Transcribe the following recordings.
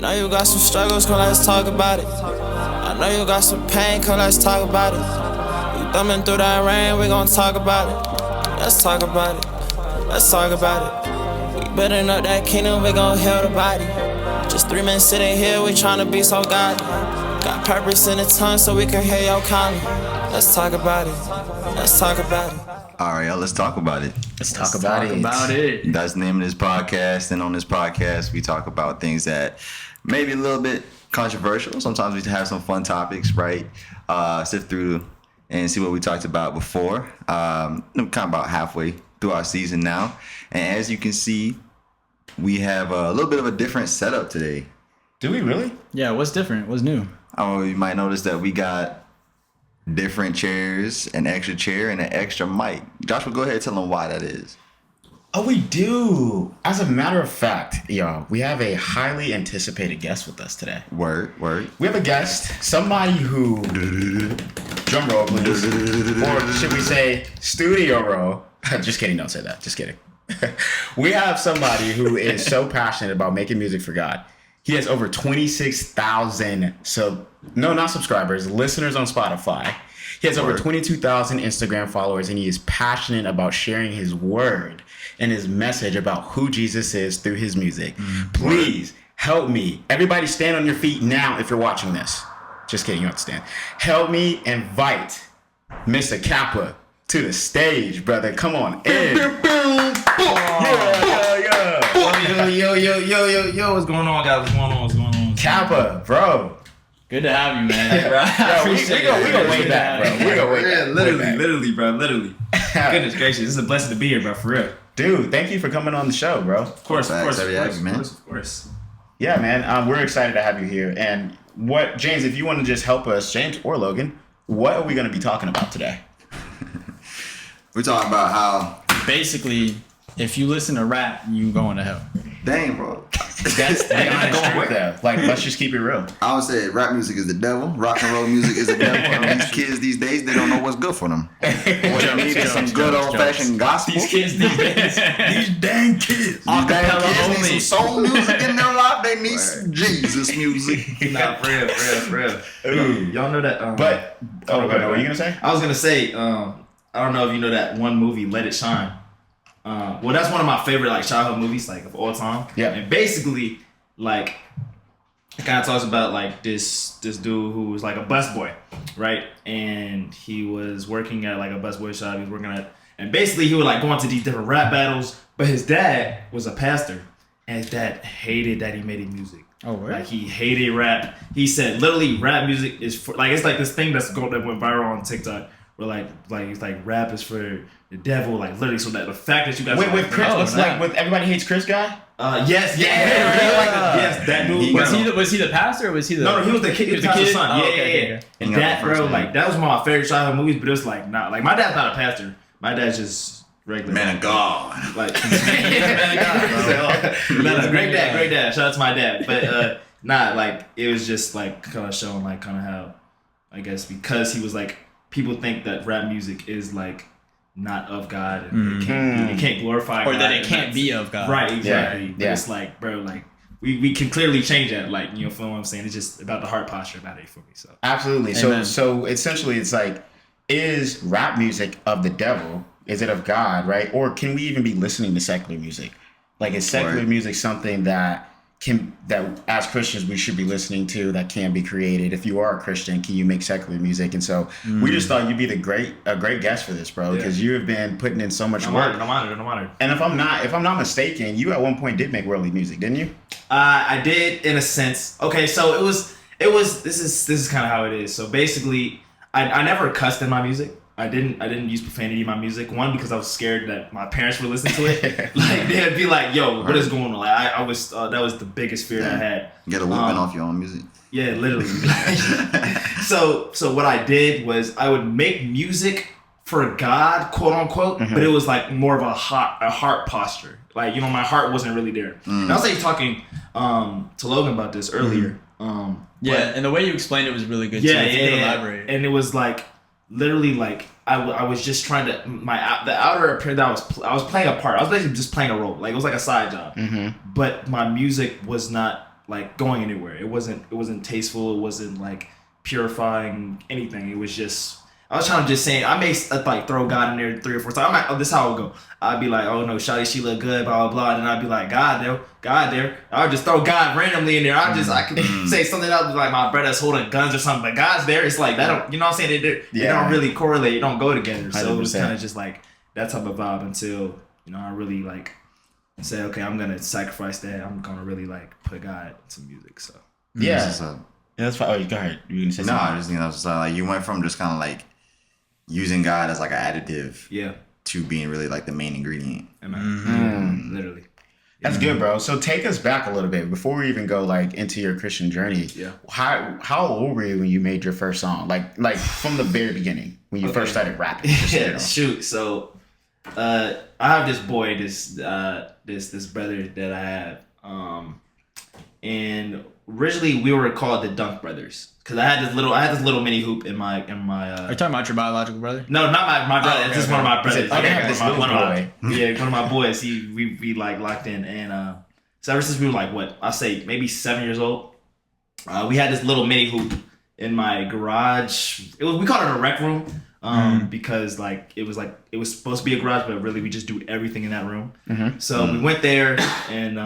know you got some struggles, come let's talk about it. I know you got some pain, come let's talk about it. You thumbing through that rain, we gon' talk about it. Let's talk about it, let's talk about it. We building up that kingdom, we gon' heal the body. Just 3 men sitting here, we tryna be so godly. Got purpose in the tongue so we can hear your calling. Let's talk about it, let's talk about it. All right, let's talk about it. Let's talk about it. That's the name of this podcast. And on this podcast, we talk about things that may be a little bit controversial. Sometimes we have some fun topics, right? Sift through and see what we talked about before. I'm kind of about halfway through our season now. And as you can see, we have a little bit of a different setup today. Do we really? Yeah, what's different? What's new? Oh, you might notice that we got different chairs, an extra chair, and an extra mic. Joshua, go ahead and tell them why that is. Oh, we do. As a matter of fact, y'all, we have a highly anticipated guest with us today. Word. We have a guest, somebody who, drum roll please, or should we say studio roll? Just kidding, don't say that, just kidding. We have somebody who is so passionate about making music for God. He has over 26,000 listeners on Spotify. He has over 22,000 Instagram followers, and he is passionate about sharing his word and his message about who Jesus is through his music. Please help me. Everybody stand on your feet now if you're watching this. Just kidding, you don't have to stand. Help me invite Mr. Kappa to the stage, brother. Come on in. Yo, what's going on, guys? What's going on? Kappa, bro. Good to have you, man. We go way back, bro. We go way back. Literally, bro. Goodness gracious, this is a blessing to be here, bro. For real. Dude, thank you for coming on the show, bro. Of course. Yeah, man. We're excited to have you here. And James, if you want to just help us, James or Logan, what are we going to be talking about today? We're talking about how basically, if you listen to rap, you going to hell. Dang, bro. That's going with that. Like, let's just keep it real. I would say rap music is the devil. Rock and roll music is the devil. These kids these days, they don't know what's good for them. What they need is some good old-fashioned gospel. These kids these days. These dang kids. These need some soul music in their life. They need some Jesus music. Nah, for real. Ooh, y'all know that. What were you going to say? I was going to say, I don't know if you know that one movie, Let It Shine. Well, that's one of my favorite childhood movies of all time. Yeah. And basically, it kind of talks about this dude who was a busboy, right? And he was working at a busboy shop. He was working at, and basically he would go into these different rap battles. But his dad was a pastor, and his dad hated that he made music. Oh, right. He hated rap. He said literally rap music is for it's this thing that went viral on TikTok. Where rap is for the devil, literally. So that the fact that you guys with Chris, with Everybody Hates Chris guy. Yes, yes, that dude. Was he the pastor or was he the? No, he was the kid. He was the pastor's son. Oh, yeah, okay. yeah. And that, bro, that was one of my favorite childhood movies. But it was not my dad's not a pastor. My dad's just regular man of God. Man of God, bro. Great dad. Shout out to my dad. But it was just kind of showing kind of how, I guess, because he was people think that rap music is not of God and it can't glorify or God, that it can't be of God. Right, exactly. Yeah. But it's bro, we can clearly change that. You know, feel what I'm saying? It's just about the heart posture about it for me. So absolutely. Amen. So essentially, it's is rap music of the devil? Is it of God? Right? Or can we even be listening to secular music? Is secular music something that as Christians we should be listening to, that can be created? If you are a Christian, can you make secular music? And so we just thought you'd be a great guest for this, bro, because you have been putting in so much work. I'm honored. And if I'm not mistaken, you at one point did make worldly music, didn't you? I did, in a sense. Okay, so it was this is kind of how it is. So basically, I never cussed in my music. I didn't use profanity in my music. One, because I was scared that my parents would listen to it. They'd be like, "Yo, what is going on?" I was that was the biggest fear that I had. Get a whooping off your own music. Yeah, literally. So what I did was I would make music for God, quote unquote, but it was more of a heart posture. My heart wasn't really there. And I was talking to Logan about this earlier. And the way you explained it was really good. Yeah, too. yeah. Elaborate. And it was literally I was just trying to the outer appearance that I was playing a part. I was basically just playing a role. It was a side job. But my music was not like going anywhere. It wasn't tasteful. It wasn't like purifying anything. It was just. I was trying to just say, I may like throw God in there 3 or 4 times. This is how it would go. I'd be like, oh no, Shawty, she look good, blah, blah, blah. And I'd be like, God there. I would just throw God randomly in there. I could say something else like my brother's holding guns or something, but God's there. It's like, that don't, you know what I'm saying? They don't really correlate. They don't go together. So 100%. It was kind of just like that type of vibe until, I really like say, okay, I'm going to sacrifice that. I'm going to really like put God to music. So. Yeah. That's fine. Oh, go ahead. You can say something. No, I just think that's like you went from just kind of like using God as like an additive to being really like the main ingredient. Literally. That's good, bro. So take us back a little bit before we even go like into your Christian journey. Yeah. How old were you when you made your first song? Like from the very beginning when you first started rapping. Shoot. So I have this boy, this brother that I have. And originally we were called the Dunk Brothers. Cause I had this little mini hoop in my. Are you talking about your biological brother? No, not my brother. It's just one of my brothers. I have this little boy. One of my boys. We like locked in, and so ever since we were like I say maybe 7 years old, we had this little mini hoop in my garage. We called it a rec room, because it was supposed to be a garage, but really we just do everything in that room. So we went there and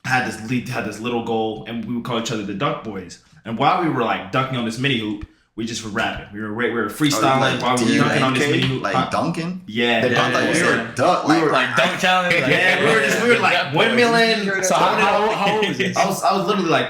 had this little goal, and we would call each other the Dunk Boys. And while we were like dunking on this mini hoop, we just were rapping. We were freestyling while we were dunking on this mini hoop. Like dunking? Yeah. I thought you said dunk. We were like dunk challenge. We were like windmilling. So how old was this? I was literally like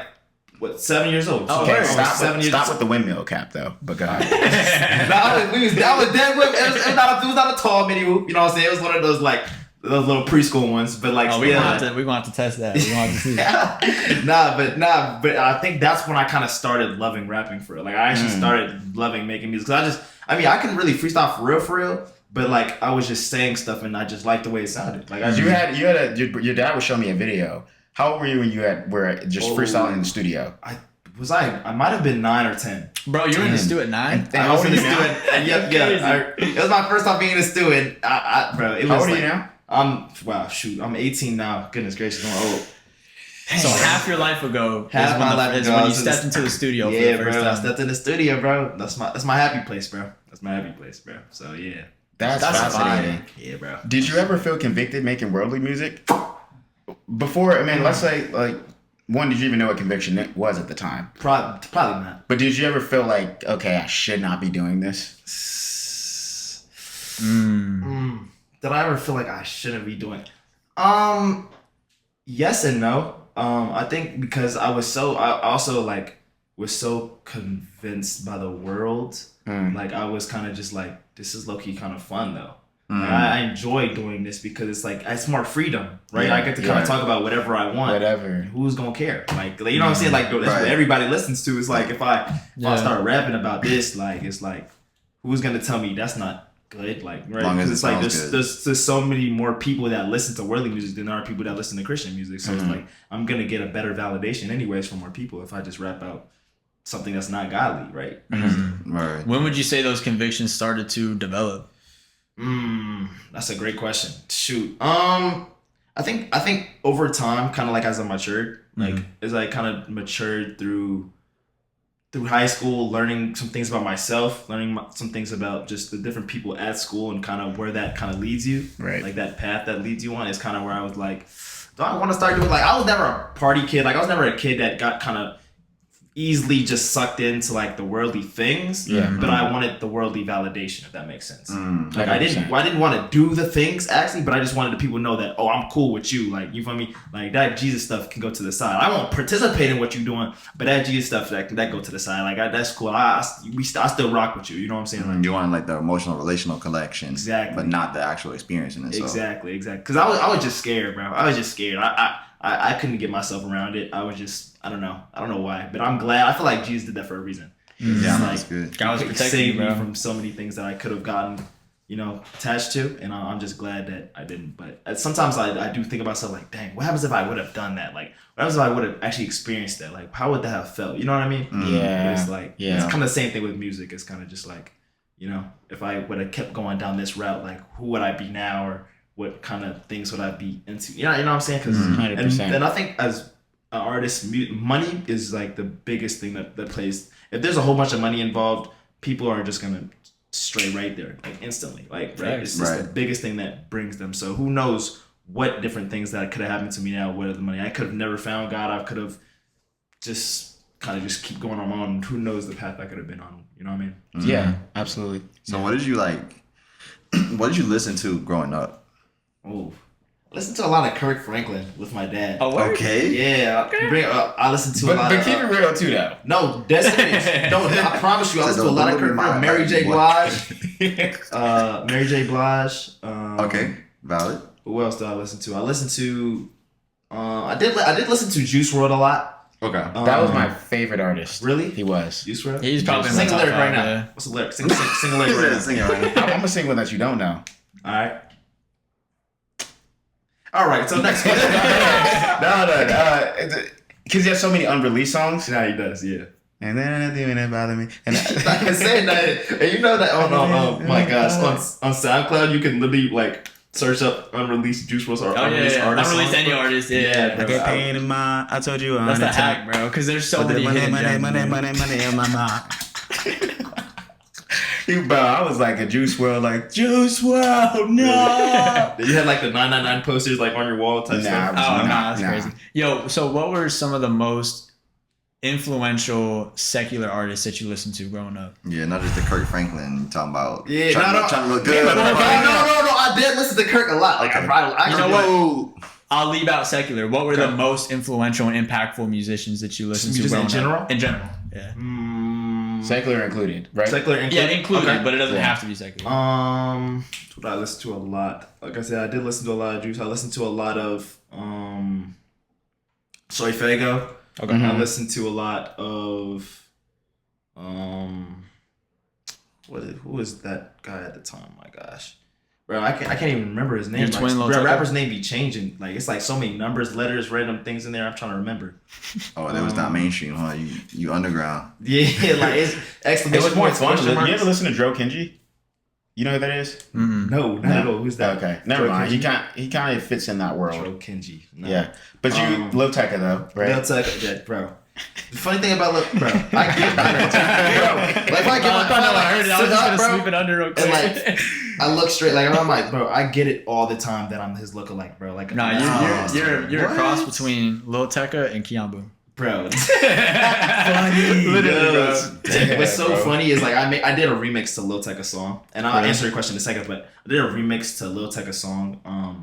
7 years old. So Okay, stop with the windmill cap though. But go ahead. I was dead with it was not a tall mini hoop. You know what I'm saying? It was one of those like those little preschool ones, but like we're gonna have to test that. We're gonna have to see that. but I think that's when I kind of started loving rapping for real. Like I actually started loving making music because I couldn't really freestyle for real, but like I was just saying stuff and I just liked the way it sounded. Like your dad was showing me a video. How old were you when you were just freestyling in the studio? I might have been 9 or 10. Bro, you were in the stew at 9? I was in the stew it was my first time being in the stew, and bro, it was. How old are you now? I'm 18 now. Goodness gracious, I'm old. So half your life ago Half my life is ago, when you stepped into the studio for the first time. I stepped in the studio, bro. That's my happy place, bro. So yeah. That's fascinating. Yeah, bro. Did you ever feel convicted making worldly music? Before, let's say, like, one, did you even know what conviction was at the time? Probably not. But did you ever feel like, okay, I should not be doing this? Did I ever feel like I shouldn't be doing? Yes and no. I think because I also like was so convinced by the world. Like I was kind of just like, this is low key kind of fun though. Like, I enjoy doing this because it's more freedom, right? I get to kind of talk about whatever I want. Whatever. Who's gonna care? Like you know what I'm saying? Like that's what everybody listens to. It's like if I start rapping about this, like it's like who's gonna tell me that's not good? Like right? Because it's like there's so many more people that listen to worldly music than there are people that listen to Christian music. So it's like I'm gonna get a better validation anyways from more people if I just rap out something that's not godly, right? Right. When would you say those convictions started to develop? That's a great question. Shoot. I think over time, kind of like as I matured, like as I kind of matured through high school, learning some things about myself, learning some things about just the different people at school and kind of where that kind of leads you. Right. Like that path that leads you on is kind of where I was like, do I want to start doing, like, I was never a party kid. Like I was never a kid that got kind of easily just sucked into like the worldly things, but I wanted the worldly validation, if that makes sense. Like I didn't want to do the things actually, but I just wanted the people to know that, oh, I'm cool with you. Like you feel me? Like that Jesus stuff can go to the side. I won't participate in what you're doing, but that Jesus stuff that go to the side. Like that's cool. I still rock with you. You know what I'm saying? Like, you want like the emotional relational collection, exactly, but not the actual experience in itself. Exactly. Because I was just scared, bro. I was just scared. I couldn't get myself around it. I was just, I don't know why, but I'm glad. I feel like Jesus did that for a reason. Yeah, like, that's good. God was protecting saved you, me from so many things that I could have gotten, attached to, and I'm just glad that I didn't. But sometimes I do think about myself like, dang, what happens if I would have done that? Like, what happens if I would have actually experienced that? Like, how would that have felt? You know what I mean? Yeah. But it's like, it's kind of the same thing with music. It's kind of just like, if I would have kept going down this route, like, who would I be now, or what kind of things would I be into? You know what I'm saying? Because 100%. and I think as artist, money is like the biggest thing that plays. If there's a whole bunch of money involved, people are just gonna stray right there, like instantly. Like right, it's just the biggest thing that brings them. So who knows what different things that could have happened to me now with the money. I could have never found God. I could have just kind of just keep going on my own. Who knows the path I could have been on? You know what I mean? Mm-hmm. Yeah, absolutely. So what did you like? What did you listen to growing up? Oh, I listened to a lot of Kirk Franklin with my dad. Oh, what? Okay. Yeah, I listened to a lot. But keep it real too, though. No, that's serious. No, I promise you, I listened to a lot of Kirk Franklin. Mary J. Blige. Mary J. Blige. Okay, valid. Who else did I listen to? I listened to. I did listen to Juice WRLD a lot. Okay. That was my favorite artist. Really? He was. Juice WRLD. He's probably Sing a my lyric top right five, now. yeah. What's the lyric? Sing a lyric right now. Sing it right now. I'm gonna sing one that you don't know. All right. All right. So next question. No. Because he has so many unreleased songs. Yeah, he does. Yeah. And then it didn't bother me. And I can say that, and you know that on my gosh, on SoundCloud you can literally like search up unreleased Juice WRLD or unreleased artists. Unreleased songs, any bro. artist, Yeah, yeah. bro. I get paid in my. I told you. That's the hack, bro. Because there's so many hidden gems, man. money in my mouth. Bro, I was like a Juice WRLD, like Juice WRLD, no. You had like the 999 posters like on your wall type stuff. Oh, Nah, that's crazy. Yo, so what were some of the most influential secular artists that you listened to growing up? Yeah, not just the Kirk Franklin. You talking about Yeah, trying to look good. No. I did listen to Kirk a lot. Like, Okay. I You know what? I'll leave out secular. What were the most influential and impactful musicians that you listened to Just in growing general? up? In general, yeah. Secular included, right? Secular included? Yeah, included, Okay. but it doesn't have to be secular. What I listened to a lot. Like I said, I did listen to a lot of Juice. I listened to a lot of Soy Fago. Okay. I listened to a lot of who was that guy at the time? My gosh. Bro, I can't even remember his name. Your twin Lil Tecca? Rapper's name be changing. Like it's like so many numbers, letters, random things in there. I'm trying to remember. Oh, that was not mainstream, huh? You underground. Yeah, like it's It exclamation was more points, fun. question You marks. ever listen to Dro Kenji? You know who that is? No, not at all. Who's that? Okay, never Dro mind. Kenji? He kind of fits in that world. Dro Kenji. No. Yeah, but you Lil Tecca though, right? Lil Tecca, yeah, bro. The funny thing about bro, I get bro. Like if I get my I heard it. I was just gonna bro, sweep it under real quick. and like I look straight, like I'm like, bro, I get it all the time that I'm his lookalike, bro. Like, Nah, you're a cross between Lil Tecca and Keon Boom. bro. Funny. Literally, bro. What's so bro. funny is like I did a remix to Lil Tecca song, and I'll answer your question in a second. But I did a remix to Lil Tecca song. I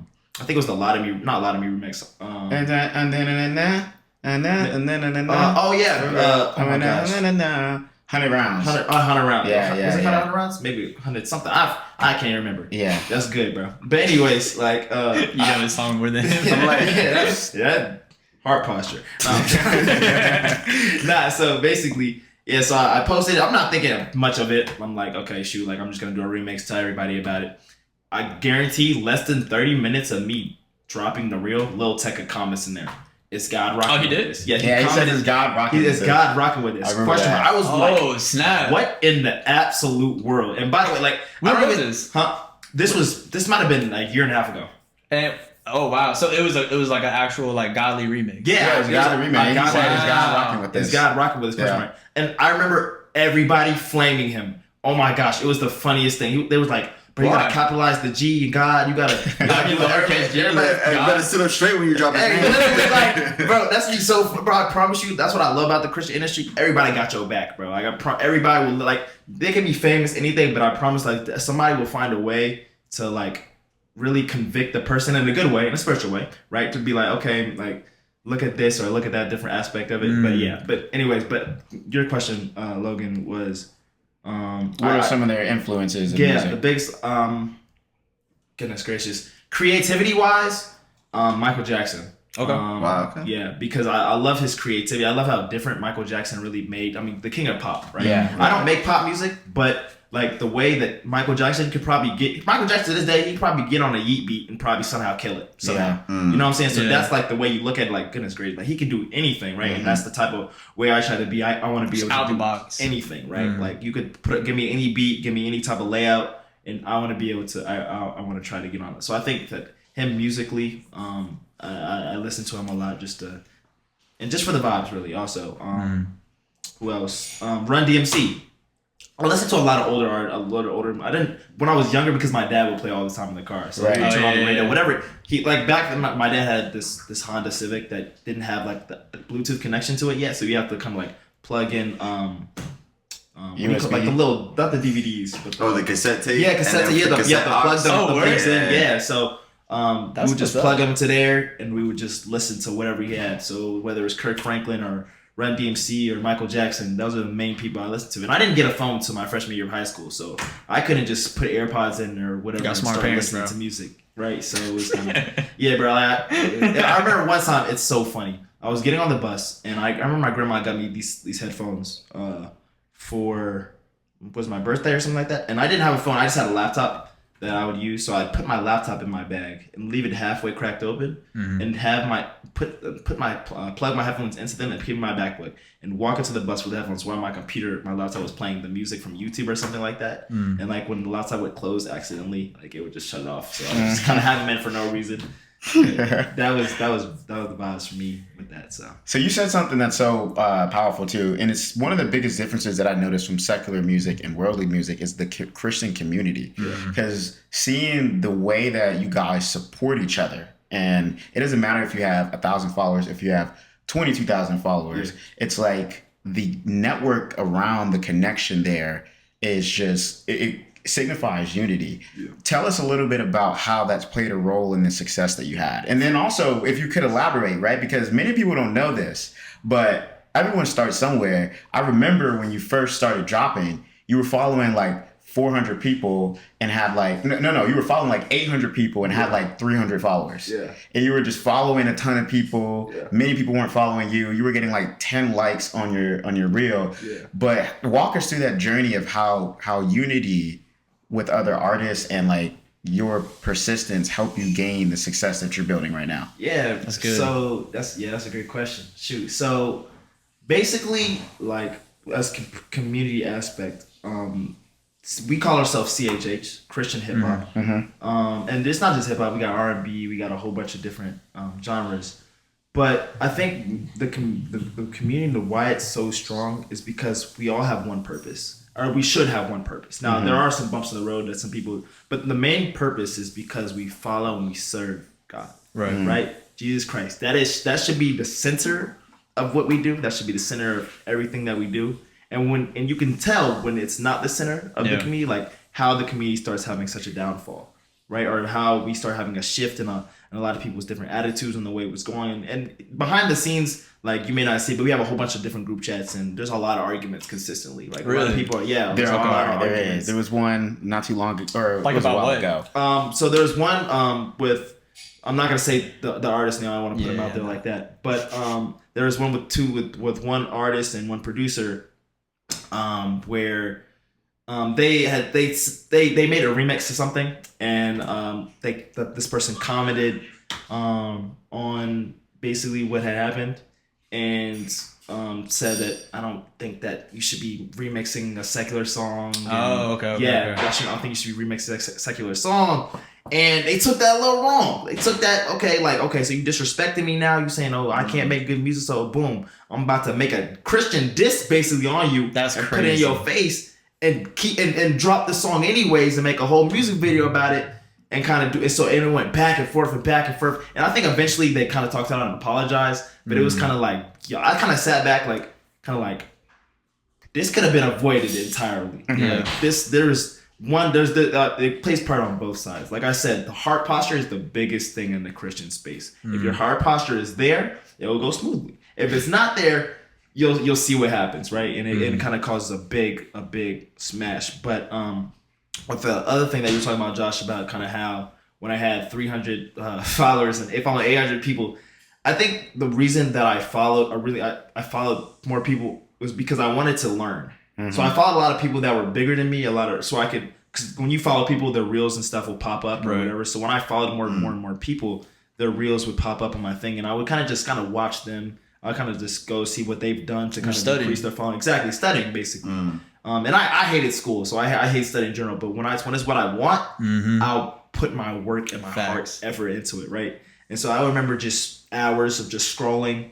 think it was the Lot of Me remix. And then Oh yeah. Oh my gosh. 100 rounds. 100 rounds. Yeah, Was it yeah. 100 rounds? Maybe 100 something. I can't even remember. Yeah. That's good, bro. But anyways, like You know this song more than him. I'm like, yeah, heart posture. Nah, so basically, yeah, so I posted it. I'm not thinking much of it. I'm like, okay, shoot, like I'm just gonna do a remix, tell everybody about it. I guarantee less than 30 minutes of me dropping the real Lil Tecca comments in there. It's God rocking. Oh, he with did? this. Yeah, He said commented, it's God rocking. It's with God rocking with this. I remember Question that. mark. I was Oh, like, snap. what in the absolute world? And by the way, like, When I don't was even- this? Huh? This might have been like a year and a half ago. And, oh wow! So it was like an actual like godly remix. Yeah, it's God it was remix. He God said it's God Wow. rocking with this. It's God rocking with his question Yeah. mark. And I remember everybody flaming him. Oh my gosh, it was the funniest thing. They was like, bro, you Why? gotta capitalize the G in God. You gotta You lowercase G. Hey, better sit up straight when you drop Hey, it. literally, like, bro, that's me so, bro. I promise you, that's what I love about the Christian industry. Everybody got your back, bro. Like, everybody will, like, they can be famous, anything, but I promise, like, somebody will find a way to, like, really convict the person in a good way, in a spiritual way, right? To be like, okay, like, look at this or look at that different aspect of it. But yeah, but anyways, but your question, Logan, was, What are some of their influences in yeah, music? the biggest, goodness gracious, creativity wise, Michael Jackson. Okay. Wow, okay. Yeah, because I love his creativity. I love how different Michael Jackson really made. I mean, the king of pop, right? Yeah. I don't make pop music, but like the way that Michael Jackson to this day, he could probably get on a yeet beat and probably somehow kill it. Somehow. Yeah. You know what I'm saying? So Yeah. that's like the way you look at it, like, goodness gracious, like he can do anything, right? And that's the type of way I try to be. I want to be able Out to the do box. anything, right? Like you could give me any beat, give me any type of layout, and I want to be able to. I want to try to get on it. So I think that him musically, I listen to him a lot just to and just for the vibes, really. Also, who else? Run DMC. I listened to a lot of older art, a lot of older. I didn't when I was younger because my dad would play all the time in the car. So Right. he would turn on the radio, whatever. He like back then. My dad had this Honda Civic that didn't have like the Bluetooth connection to it yet, so you have to kind of like plug in USB? like the little not the DVDs, but the cassette tape. yeah, cassette tape. You have to plug them the things in. Yeah, so. We would just plug them to there, and we would just listen to whatever he had. So whether it was Kirk Franklin or Run DMC or Michael Jackson, those are the main people I listened to. And I didn't get a phone until my freshman year of high school, so I couldn't just put AirPods in or whatever and start listening to music, right? So it was kind of yeah, bro. I remember one time. It's so funny. I was getting on the bus, and I remember my grandma got me these headphones for was my birthday or something like that, and I didn't have a phone. I just had a laptop that I would use, so I'd put my laptop in my bag and leave it halfway cracked open, and have my plug my headphones into them and keep in my backpack and walk into the bus with the headphones while my laptop was playing the music from YouTube or something like that. And like when the laptop would close accidentally, like it would just shut off. So I was just kind of having it for no reason. that was the vibes for me with that. So you said something that's so powerful too, and it's one of the biggest differences that I noticed from secular music and worldly music is the Christian community. Because seeing the way that you guys support each other, and it doesn't matter if you have 1,000 followers, if you have 22,000 followers, it's like the network around the connection there is just it signifies unity. Tell us a little bit about how that's played a role in the success that you had. And then also, if you could elaborate, right? Because many people don't know this, but everyone starts somewhere. I remember when you first started dropping, you were following like 400 people and had like, no, you were following like 800 people and had like 300 followers. Yeah. And you were just following a ton of people. Yeah. Many people weren't following you. You were getting like 10 likes on your reel. Yeah. But walk us through that journey of how unity with other artists and like your persistence help you gain the success that you're building right now. Yeah, that's good. So that's a great question. Shoot. So basically, like as community aspect, we call ourselves CHH, Christian hip hop. And it's not just hip hop. We got R&B. We got a whole bunch of different genres. But I think the community, why it's so strong, is because we all have one purpose. Or we should have one purpose. Now, there are some bumps in the road that some people, but the main purpose is because we follow and we serve God. Right? Jesus Christ. That should be the center of what we do. That should be the center of everything that we do. And you can tell when it's not the center of the community, like how the community starts having such a downfall, right? Or how we start having a shift in a lot of people's different attitudes and the way it was going. And behind the scenes, like you may not see, but we have a whole bunch of different group chats, and there's a lot of arguments consistently. Like a lot of people, there was one not too long ago, or like about what ago. So there's one with, I'm not gonna say the artist name. I don't want to put him out there like that, but there was one with one artist and one producer, where they made a remix to something, and this person commented on basically what had happened, and said that I don't think that you should be remixing a secular song. Okay. I don't think you should be remixing a secular song. And they took that a little wrong. They took that, so you disrespecting me now. You saying, I can't make good music, so boom, I'm about to make a Christian diss basically on you. That's and crazy. Put it in your face and keep and drop the song anyways and make a whole music video about it and kind of do it. So it went back and forth. And I think eventually they kind of talked out and apologized, but it was kind of like, I kind of sat back like, this could have been avoided entirely. It plays part on both sides. Like I said, the heart posture is the biggest thing in the Christian space. If your heart posture is there, it will go smoothly. If it's not there, you'll see what happens, right? And it kind of causes a big smash. But with the other thing that you were talking about, Josh, about kind of how when I had 300 followers and if only 800 people, I think the reason that I followed more people was because I wanted to learn. So I followed a lot of people that were bigger than me, because when you follow people, their reels and stuff will pop up or whatever. So when I followed more and more people, their reels would pop up on my thing, and I would kind of watch them. I kind of just go see what they've done to kind of increase their following. Exactly, studying basically. And I hated school, so I hate studying in general. But when it's what I want, I'll put my work and my heart effort into it, right? And so I remember just hours of just scrolling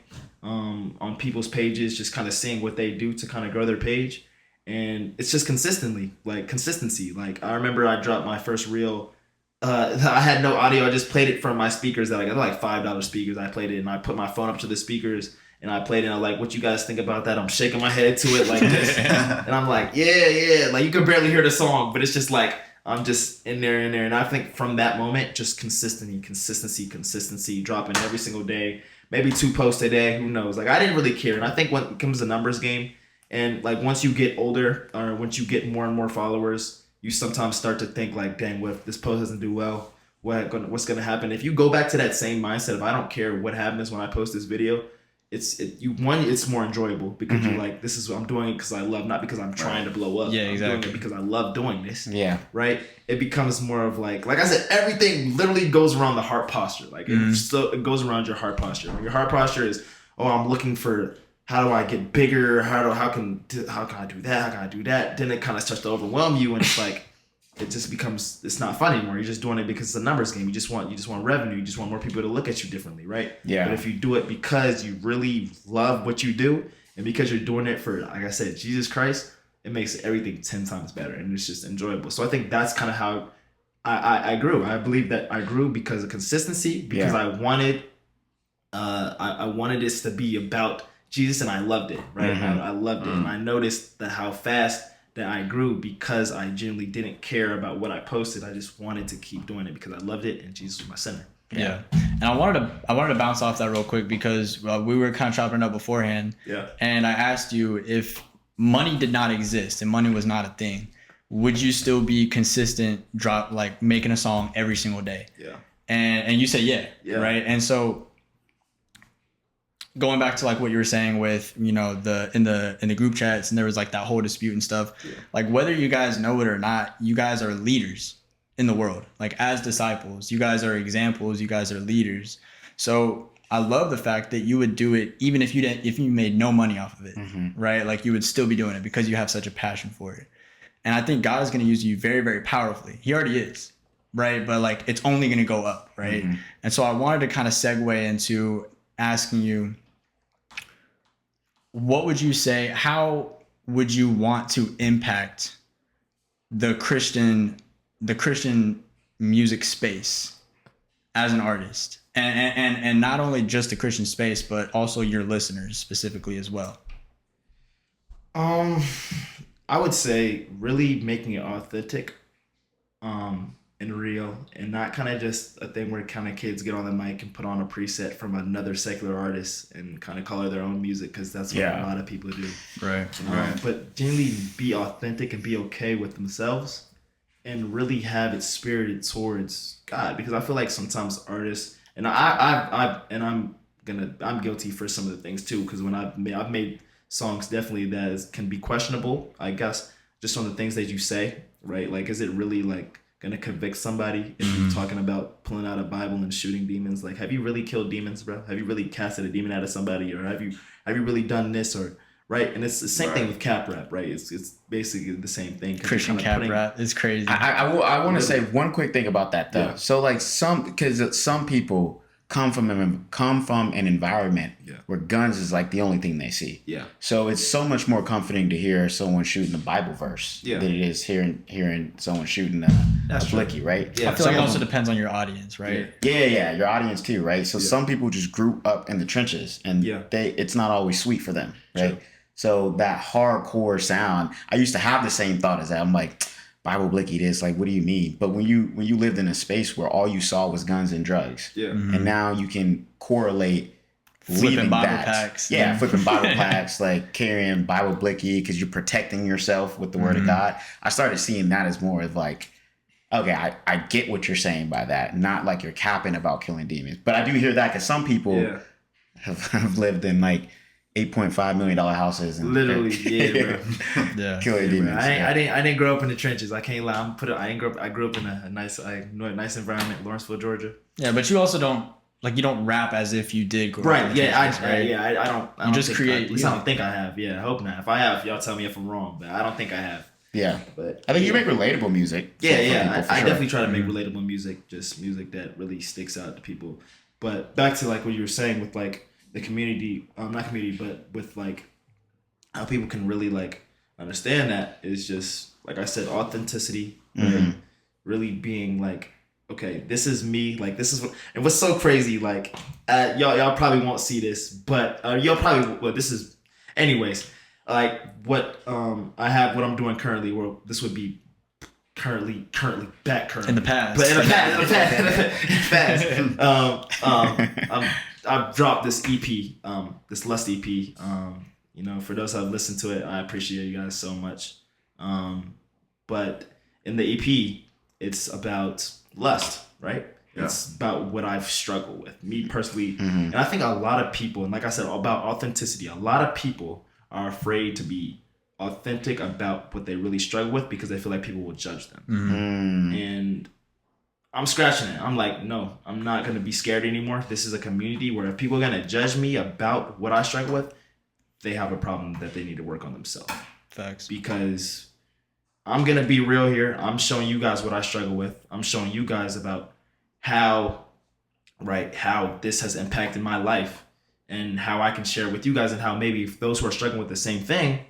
people's pages, just kind of seeing what they do to kind of grow their page. And it's just consistency. Like I remember I dropped my first reel. I had no audio. I just played it from my speakers that I got, like $5 speakers. I played it and I put my phone up to the speakers and I played it. And I'm like, what you guys think about that? I'm shaking my head to it like this. And I'm like, yeah. Like you can barely hear the song, but it's just like, I'm just in there. And I think from that moment, just consistency, dropping every single day, maybe 2 posts a day. Who knows? Like I didn't really care. And I think when it comes to numbers game, and like once you get older or once you get more and more followers, you sometimes start to think like, dang, what if this post doesn't do well? What's gonna happen? If you go back to that same mindset of I don't care what happens when I post this video, it's more enjoyable because you're like, this is what I'm doing it because I love, not because I'm trying to blow up. Yeah, exactly. I'm doing it because I love doing this. Yeah. Right? It becomes more of like I said, everything literally goes around the heart posture. Like it goes around your heart posture. When your heart posture is, I'm looking for, how do I get bigger? How can I do that? How can I do that? Then it kind of starts to overwhelm you, and it's like it just becomes, it's not fun anymore. You're just doing it because it's a numbers game. You just want revenue. You just want more people to look at you differently, right? Yeah. But if you do it because you really love what you do, and because you're doing it for, like I said, Jesus Christ, it makes everything 10 times better, and it's just enjoyable. So I think that's kind of how I grew. I believe that I grew because of consistency, because I wanted this to be about Jesus, and I loved it, right? I loved it, and I noticed that how fast that I grew because I genuinely didn't care about what I posted. I just wanted to keep doing it because I loved it, and Jesus was my center. Yeah. And I wanted to bounce off that real quick because we were kind of chopping up beforehand. Yeah. And I asked you, if money did not exist and money was not a thing, would you still be consistent, making a song every single day? Yeah. And you said yeah. Right. And so going back to like what you were saying with, in the group chats, and there was like that whole dispute and stuff, like whether you guys know it or not, you guys are leaders in the world. Like as disciples, you guys are examples, you guys are leaders. So I love the fact that you would do it even if you made no money off of it, right? Like you would still be doing it because you have such a passion for it. And I think God is going to use you very, very powerfully. He already is, right? But like it's only going to go up, right? And so I wanted to kind of segue into asking you, what would you say, how would you want to impact the Christian music space as an artist? And not only just the Christian space, but also your listeners specifically as well. I would say really making it authentic, and real, and not kind of just a thing where kind of kids get on the mic and put on a preset from another secular artist and kind of color their own music, because that's what a lot of people do. Right. But generally be authentic and be okay with themselves, and really have it spirited towards God, because I feel like sometimes artists, and I'm guilty for some of the things too, because when I've made songs definitely that can be questionable, I guess, just on the things that you say, right? Like, is it really like gonna convict somebody if you're talking about pulling out a Bible and shooting demons? Like, have you really killed demons, bro? Have you really casted a demon out of somebody? Or have you really done this? Or right? And it's the same thing with cap rap, right? It's basically the same thing. Christian cap rap is crazy. I want to say one quick thing about that though. Yeah. So like some people come from an environment where guns is like the only thing they see. Yeah. So it's so much more comforting to hear someone shooting a Bible verse than it is hearing someone shooting a blicky, right? Yeah. I feel like it also depends on your audience, right? Yeah, your audience too, right? So some people just grew up in the trenches, and it's not always sweet for them, right? Sure. So that hardcore sound, I used to have the same thought as that. I'm like, Bible blicky this, like, what do you mean? But when you lived in a space where all you saw was guns and drugs, and now you can correlate flipping Bible packs, flipping Bible packs, like carrying Bible blicky because you're protecting yourself with the Word of God. I started seeing that as more of like, okay, I get what you're saying by that, not like you're capping about killing demons. But I do hear that because some people have lived in like $8.5 million houses and literally, killing demons. I didn't grow up in the trenches. I can't lie. I grew up in a nice environment, Lawrenceville, Georgia. Yeah, but you also don't rap as if you did grow up in the trenches, right? I don't. You just create. At least I don't think I have. Yeah, I hope not. If I have, y'all tell me if I'm wrong. But I don't think I have. Yeah, but I think you make relatable music. I definitely try to make relatable music, just music that really sticks out to people. But back to like what you were saying with like the community, not community, but with like how people can really like understand that is just like I said, authenticity, right? Really being like, okay, this is me. Like this is what, and what's so crazy. Like y'all probably won't see this, but y'all probably. Well, this is, anyways. Like what I have, what I'm doing currently. Well, this would be currently back currently In the past. but in the past. I've dropped this EP, this Lust EP. You know, for those who have listened to it, I appreciate you guys so much. But in the EP, it's about lust, right? Yeah. It's about what I've struggled with, me personally. And I think a lot of people, and like I said, about authenticity, a lot of people are afraid to be authentic about what they really struggle with because they feel like people will judge them. And I'm scratching it. I'm like, no, I'm not going to be scared anymore. This is a community where if people are going to judge me about what I struggle with, they have a problem that they need to work on themselves. Facts. Because I'm going to be real here. I'm showing you guys what I struggle with. I'm showing you guys about how this has impacted my life and how I can share with you guys, and how maybe if those who are struggling with the same thing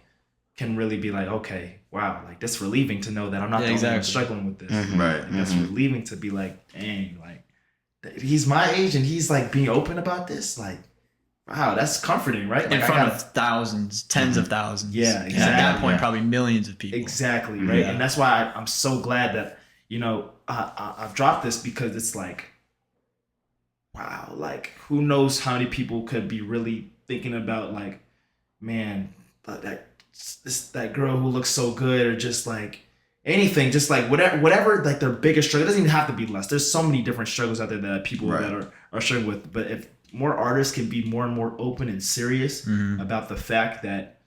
can really be like, okay, wow, like that's relieving to know that I'm not the only one struggling with this. Right. Like, that's relieving to be like, dang, like he's my age and he's like being open about this. Like, wow, that's comforting, right? Like, in front of thousands, tens of thousands. Yeah, exactly. At that point, probably millions of people. Exactly, right? Yeah. And that's why I'm so glad that, you know, I've dropped this, because it's like, wow, like who knows how many people could be really thinking about like, man, that girl who looks so good, or just like anything, just like whatever like their biggest struggle. It doesn't even have to be less. There's so many different struggles out there that people that are struggling with. But if more artists can be more and more open and serious about the fact that,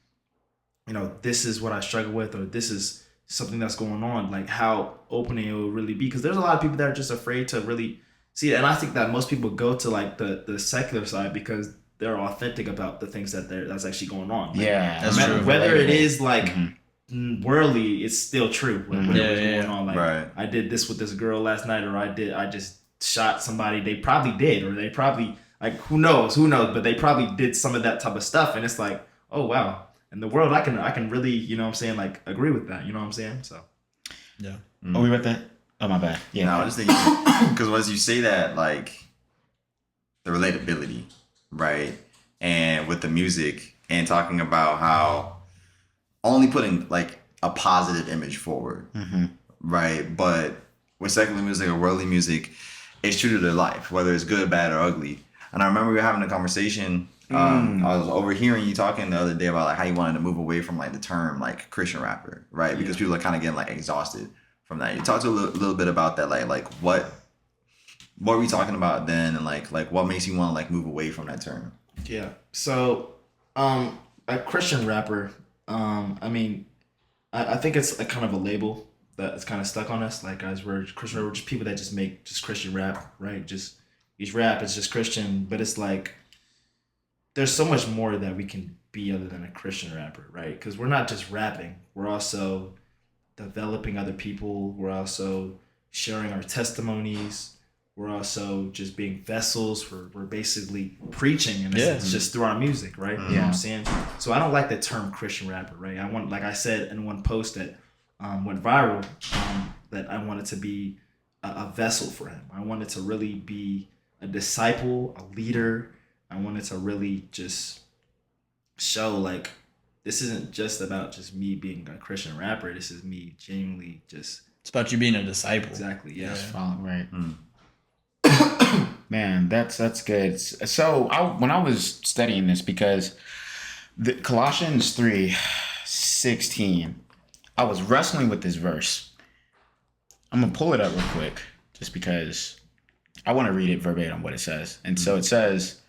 you know, this is what I struggle with, or this is something that's going on, like how open it will really be. Because there's a lot of people that are just afraid to really see it. And I think that most people go to like the secular side because they're authentic about the things that's actually going on. Like, that's true. Whether it is like worldly, it's still true. Whatever's going on. Like I did this with this girl last night, or I just shot somebody. They probably did, or they probably, like, who knows, but they probably did some of that type of stuff. And it's like, oh wow. In the world, I can really, you know what I'm saying, like agree with that. You know what I'm saying? So yeah. Are we with that? Oh, my bad. Yeah. No, I was thinking, because once you say that, like the relatability, right? And with the music, and talking about how only putting like a positive image forward, right? But with secular music or worldly music, it's true to their life, whether it's good, bad, or ugly. And I remember we were having a conversation. I was overhearing you talking the other day about like how you wanted to move away from like the term like Christian rapper, right? Because people are kind of getting like exhausted from that. You talked a little bit about that, like what were we talking about then, and like what makes you want to like move away from that term? Yeah. So a Christian rapper, I mean, I think it's a kind of a label that's kind of stuck on us. Like, guys, we're Christian, we're just people that just make just Christian rap, right? Just each rap is just Christian, but it's like there's so much more that we can be other than a Christian rapper, right? Because we're not just rapping, we're also developing other people, we're also sharing our testimonies, we're also just being vessels, we're basically preaching, and it's just through our music, right? You know what I'm saying? So I don't like the term Christian rapper, right? I want, like I said in one post that went viral, that I wanted to be a vessel for him. I wanted to really be a disciple, a leader. I wanted to really just show like this isn't just about just me being a Christian rapper. This is me genuinely just. It's about you being a disciple. Exactly. Yeah. Right. Man, that's good. So when I was studying this, because the Colossians 3:16, I was wrestling with this verse. I'm gonna pull it up real quick, just because I want to read it verbatim what it says. And so it says,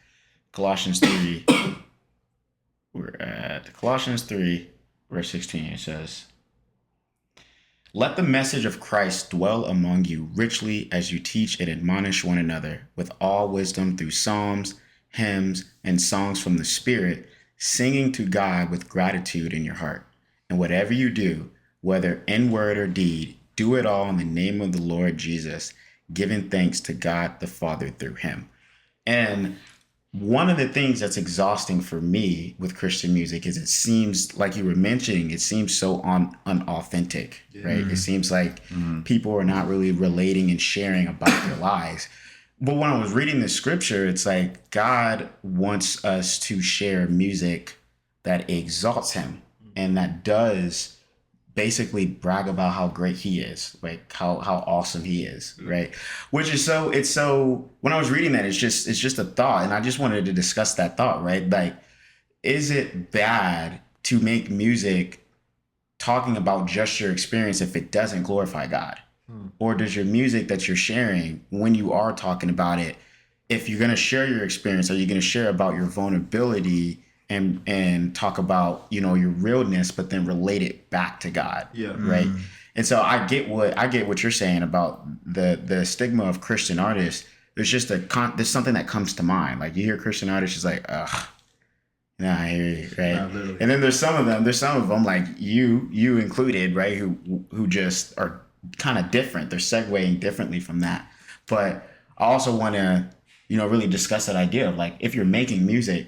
Colossians 3. We're at Colossians 3, verse 16. It says, "Let the message of Christ dwell among you richly as you teach and admonish one another with all wisdom through psalms, hymns, and songs from the Spirit, singing to God with gratitude in your heart. And whatever you do, whether in word or deed, do it all in the name of the Lord Jesus, giving thanks to God the Father through him." And one of the things that's exhausting for me with Christian music is it seems like you were mentioning, it seems so unauthentic, right? It seems like people are not really relating and sharing about their lives. But when I was reading the scripture, it's like God wants us to share music that exalts him and that does basically brag about how great he is, like how awesome he is, right? Which is so when I was reading that, it's just a thought, and I just wanted to discuss that thought, right? Like, is it bad to make music talking about just your experience if it doesn't glorify God? Or does your music that you're sharing, when you are talking about it, if you're going to share your experience, are you going to share about your vulnerability and talk about, you know, your realness, but then relate it back to God? Right. And so I get what you're saying about the stigma of Christian artists. There's just there's something that comes to mind. Like, you hear Christian artists, it's like, ugh, nah, I hear you, right? And then there's some of them like you included, right, who just are kind of different. They're segueing differently from that. But I also want to, you know, really discuss that idea of, like, if you're making music,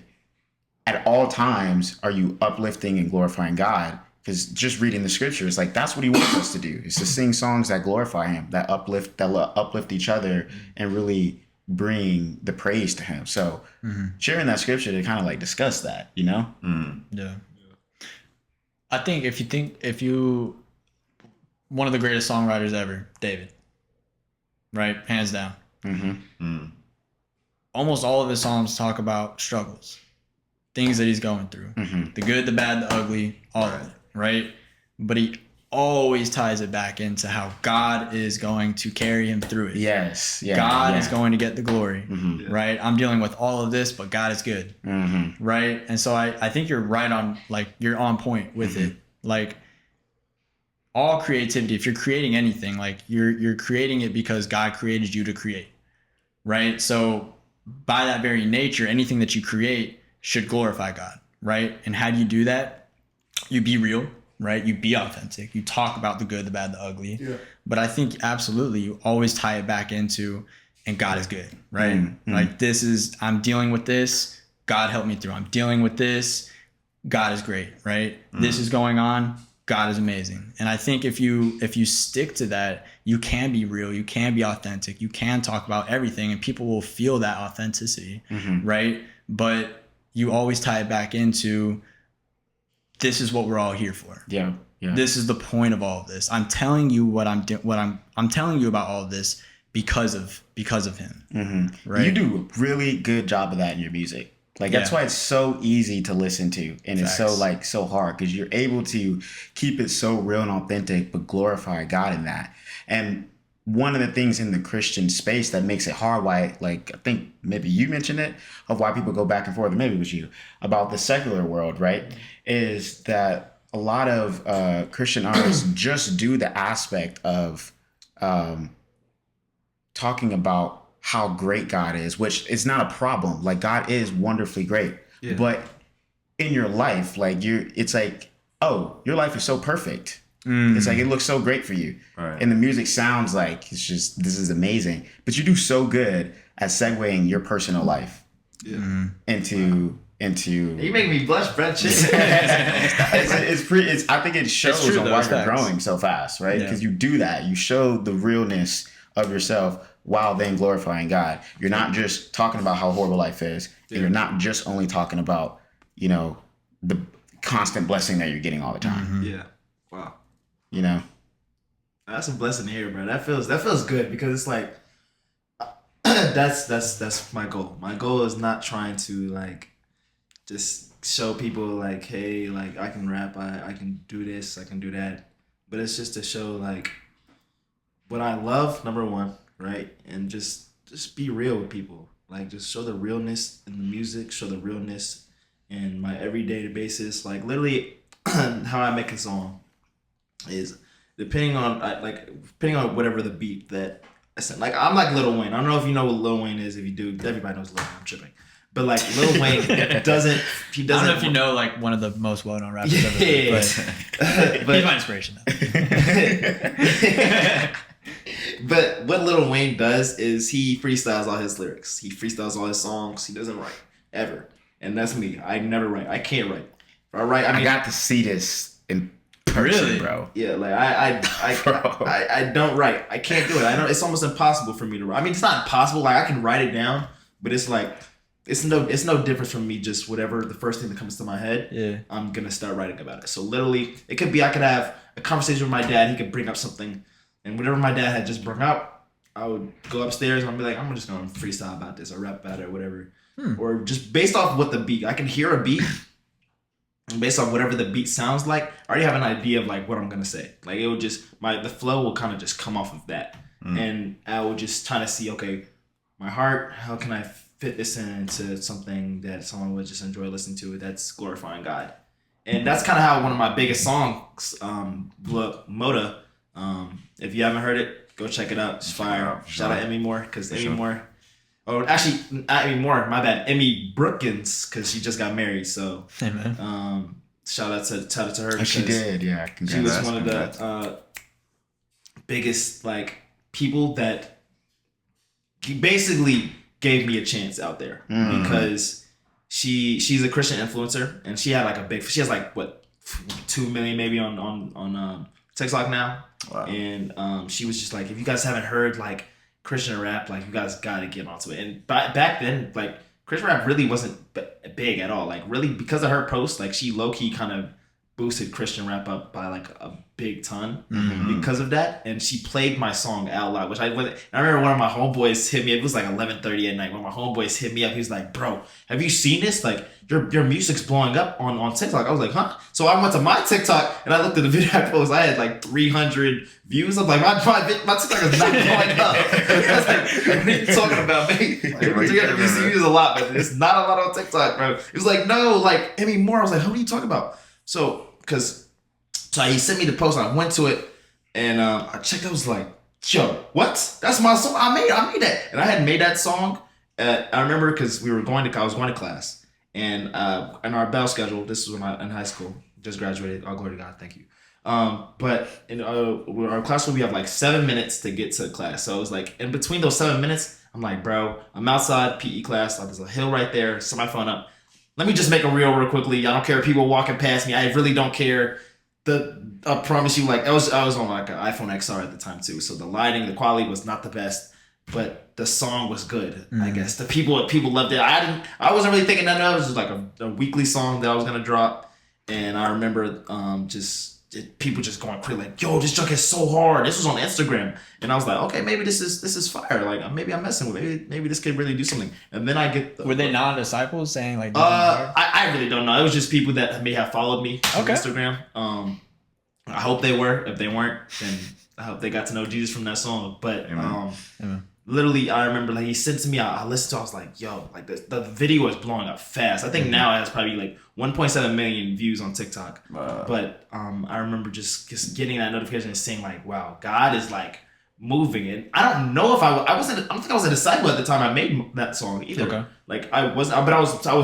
at all times, are you uplifting and glorifying God? Because just reading the scriptures, like, that's what he wants us to do, is to sing songs that glorify him, that uplift each other and really bring the praise to him. So sharing that scripture to kind of like discuss that, you know? Yeah. I think if you one of the greatest songwriters ever, David, right? Hands down. Almost all of his songs talk about struggles, things that he's going through, the good, the bad, the ugly, all of it, right? But he always ties it back into how God is going to carry him through it. Yes. Yeah. God is going to get the glory, right? I'm dealing with all of this, but God is good, right? And so I think you're right on, like, you're on point with it. Like, all creativity, if you're creating anything, like, you're creating it because God created you to create, right? So by that very nature, anything that you create should glorify God, right? And how do you do that? You be real, right? You be authentic. You talk about the good, the bad, the ugly. Yeah. But I think absolutely you always tie it back into, and God is good, right? Like, I'm dealing with this, God help me through. I'm dealing with this, God is great, right? This is going on, God is amazing. And I think if you stick to that, you can be real, you can be authentic, you can talk about everything, and people will feel that authenticity, right? But you always tie it back into, this is what we're all here for. Yeah. This is the point of all of this. I'm telling you I'm telling you about all of this because of him. Right? You do a really good job of that in your music. Like, that's why it's so easy to listen to, and it's so hard, because you're able to keep it so real and authentic, but glorify God in that. And one of the things in the Christian space that makes it hard, why, like, I think maybe you mentioned it, of why people go back and forth, or maybe it was you, about the secular world, right, is that a lot of Christian artists just do the aspect of talking about how great God is, which is not a problem. Like, God is wonderfully great. Yeah. But in your life, like, it's like, oh, your life is so perfect. It's like, it looks so great for you. Right. And the music sounds like, it's just, this is amazing. But you do so good at segueing your personal life into you making me blush, Brett. I think it shows on why you're growing so fast, right? Because you do that. You show the realness of yourself while then glorifying God. You're not just talking about how horrible life is. And you're not just only talking about, you know, the constant blessing that you're getting all the time. Yeah. Wow. You know? That's a blessing to hear, bro. That feels good, because it's like, that's my goal. My goal is not trying to, like, just show people, like, hey, like, I can rap, I can do this, I can do that. But it's just to show, like, what I love, number one, right? And just be real with people. Like, just show the realness in the music, show the realness in my everyday basis. Like, literally, how I make a song is depending on whatever the beat that I sent. Like, I'm like Lil Wayne. I don't know if you know what Lil Wayne is. If you do, everybody knows Lil Wayne. I'm tripping. But, like, Lil Wayne doesn't. I don't know if you know, like, one of the most well-known rappers ever. But he's my inspiration, though. But what Lil Wayne does is he freestyles all his lyrics. He freestyles all his songs. He doesn't write. ever. And that's me. I never write. I can't write. If I write, I mean, I got to see this in person, Really? bro. yeah, like I don't write. I can't do it. I don't. It's almost impossible for me to write. I mean, it's not impossible. Like I can write it down, but it's like it's no difference from me. Just whatever the first thing that comes to my head, Yeah. I'm gonna start writing about it. So literally, it could be I could have a conversation with my dad. He could bring up something, and whatever my dad had just brought up, I would go upstairs and I'd be like, I'm just gonna freestyle about this or rap about it or whatever, or just based off what the beat. I can hear a beat. And based on whatever the beat sounds like, I already have an idea of like what I'm gonna say. Like it would just the flow will kind of just come off of that, and I will just try to see, okay, my heart, how can I fit this into something that someone would just enjoy listening to? That's glorifying God, and that's kind of how one of my biggest songs blew up, Moda. If you haven't heard it, go check it out. It's fire. Shout out Emmy Moore, because Emmy Moore. Oh, actually, not Emmy Moore. My bad. Emmy Brookins, because she just got married. So, Hey, man. shout out to her. And she because did, yeah. She was Congrats. one of the biggest like people that basically gave me a chance out there, because she's a Christian influencer, and she had like she has like what 2 million maybe on TikTok now. Wow. And she was just like, if you guys haven't heard like Christian rap, like you guys gotta get onto it. And back then, like Christian rap really wasn't big at all. Like really, because of her post, like she low key kind of boosted Christian rap up by like a big ton because of that. And she played my song out loud, which I remember one of my homeboys hit me. It was like 11:30 at night. One of my homeboys hit me up. He was like, "Bro, have you seen this? Like your music's blowing up on TikTok." I was like, "Huh?" So I went to my TikTok and I looked at the video I posted. I had like 300 views. I'm like, my TikTok is not blowing up. I was like, "What are you talking about, mate? 300 views is a lot, but it's not a lot on TikTok, bro." It was like, "No, like Emmy Moore." I was like, "What are you talking about?" So he sent me the post. I went to it and I checked. I was like, "Yo, what? That's my song. I made that." And I had made that song. I remember because I was going to class, and in our bell schedule. This was when in high school. Just graduated. All glory to God. Thank you. But in our classroom, we have like 7 minutes to get to class. So it was like in between those 7 minutes, I'm like, bro, I'm outside PE class. Like there's a hill right there. Set my phone up. Let me just make a reel real quickly. I don't care if people walking past me. I really don't care. I promise you, like I was on like an iPhone XR at the time too. So the lighting, the quality was not the best, but the song was good. I guess the people loved it. I wasn't really thinking nothing of it. It was just like a weekly song that I was gonna drop, and I remember people just going crazy like, "Yo, this junk is so hard." This was on Instagram, and I was like, "Okay, maybe this is fire. Like maybe I'm messing with it. Maybe this could really do something." And then I get Were they non-disciples saying like? I really don't know. It was just people that may have followed me on Okay. Instagram. I hope they were. If they weren't, then I hope they got to know Jesus from that song. But literally, I remember like he sent to me. I listened to. I was like, "Yo, like the video is blowing up fast." I think now it has probably like 1.7 million views on TikTok. Wow. But I remember just getting that notification and saying like, "Wow, God is like moving." And I don't know if I don't think I was a disciple at the time I made that song either. Okay. Like I was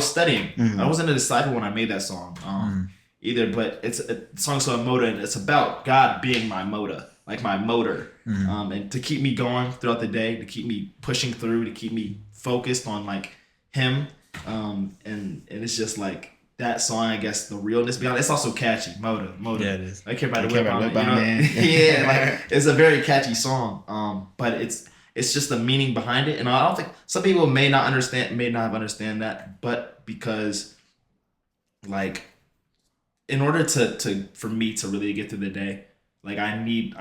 studying. I wasn't a disciple when I made that song either. But it's a song called Moda, and it's about God being my motor, like my motor, and to keep me going throughout the day, to keep me pushing through, to keep me focused on like Him, and it's just like that song. I guess the realness behind it. It's also catchy, Motor. Yeah, it is. I care about the Care whip About on Whip it, on you know? Man. Yeah, like it's a very catchy song. But it's just the meaning behind it, and I don't think some people may not understand that, but because like in order for me to really get through the day, like I need